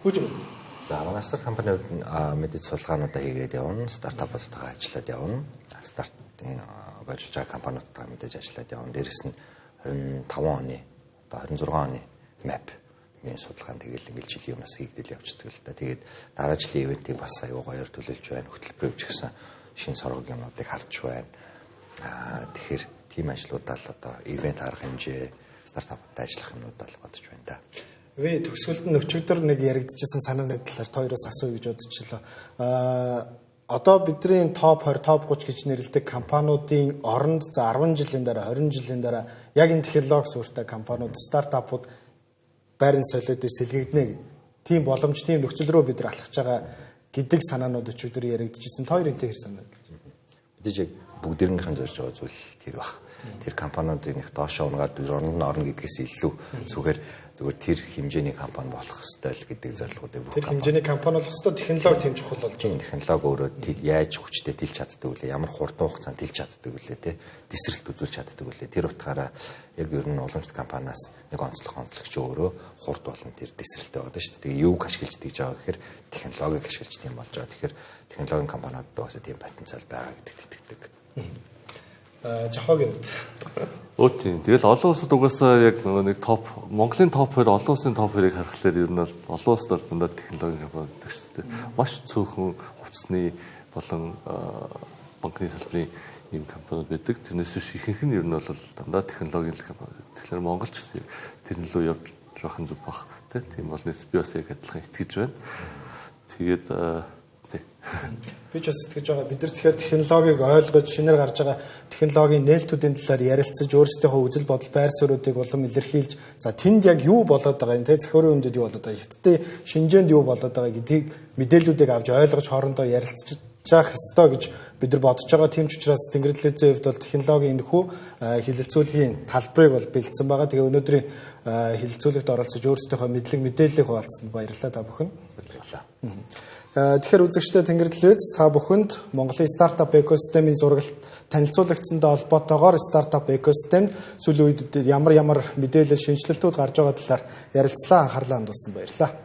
Хүч. За манай старт компаниуд мэдээж судалгаануудаа хийгээд явна, стартапуудтайгаа ажиллаад явна. Стартын болж байгаа компаниудтайгаа мэдээж ажиллаад явна. Дээрэс нь 25 оны одоо 26 оны map энэ судалгаан тэгэл ингээл жилийн өмнөөс хийгдэл явчихдаг л да. Тэгээд дараа жилийн ивентийг бас аюу гоёор төлөвлөж байна. Хөтөлбөрөж гисэн шинэ соргог юмнуудыг харж байна. Тэгэхээр тийм ажлуудаа л одоо ивент арга хэмжээ стартаптай ажиллах юмнуудаа л бодож байна да. Ви төгсгөлд нь өчигдөр нэг яригдчихсан санааны талаар хоёроос асууя гэж бодчихлоо. Одоо бидний топ 20, топ 30 гэж нэрлэдэг компаниудын оронд за 10 жилийн дараа, 20 жилийн дараа яг энэ технологи суурьтай компаниуд, стартапууд байрын солиод сэлгэгдэнэ. Тийм боломж, тийм нөхцөл рүү бид нар алхаж байгаа гэдэг санаанууд өчигдөр яригдчихсэн. Хоёр энтэй хэр санагдаж байна. Мэдээж яг бүгдээрнийхэн зорж байгаа зүйл тэр баг. Тэр компаниудын их доошоо унгаад оронд нь орно гэдгээс илүү зүгээр тэр хэмжээний компани болох ёстой л гэдэг зорилготой бүх. Тэр хэмжээний компани болох ёстой, технологи тийм чухал болж байна. Технологи өөрөө яаж хүчтэй тэлж чаддаг вүлээ, ямар хурдан хугацаанд тэлж чаддаг вүлээ, те тесрэлт үзүүлж чаддаг вүлээ. Тэр утгаараа яг ер нь уламжлалт компаниас нэг онцлогч өөрөө хурд болон тэр тесрэлттэй байдаг шүү дээ. Тэгээ юуг ашиглаж тийж байгаа гэхээр технологиг ашиглаж тийм болж байгаа. Тэгэхээр технологийн компаниудад бас тийм потенциал байгаа гэдэгт итгэдэг. Жохогийн үед. Тийм. Тэгэл олон улсад угаасаа яг нэг топ Монголын топ 2 олон улсын топ 2-ыг харахаар ер нь бол олон улсад бол дандаа технологийн компани гэдэг шүү дээ. Маш цөөхөн хувцсны болон банкны салбарын ийм компаниуд байдаг. Тэрнээс ихэнх нь ер нь бол дандаа технологийн компани. Тэгэхээр Монголч тэрэн лөө явж жоох юм зүг бах. Тийм бол би бас яг адилхан итгэж байна. Тэгээд би ч бас итгэж байгаа. Бид нар тэгэхээр технологиг ойлгож, шинээр гарч байгаа технологийн нээлтүүдийн талаар ярилцаж, өөрсдийнхөө үзэл бодол, байр суурьуудыг улам илэрхийлж, за тэнд яг юу болоод байгаа юм те захиурын үндэд юу болоод байгаа, хятадын шинжээнд юу болоод байгаа гэдгийг мэдээллүүдийг авч ойлгож хоорондоо ярилцаж заах ёстой гэж бид нар бодож байгаа. Тийм ч учраас Тэнгэр телевизийн хувьд бол технологийн энэхүү хилэлцүүлгийн талбарыг бол бэлдсэн байгаа. Тэгээ өнөөдрийн хилэлцүүлэгт оролцож өөрсдийнхөө мэдлэг мэдээллийг хуваалцсанд баярлалаа та бүхэн. Тэгэхээр үзэгчдээ Тэнгэр телевиз та бүхэнд Монголын стартап экосистемийн зурагалт танилцуулагдсантай холбоотойгоор стартап экосистемд сүүлийн үед ямар мэдээлэл шинжилэлтүүд гарч байгаа талаар ярилцлаа, анхаарлаа хандуулсан баярлалаа.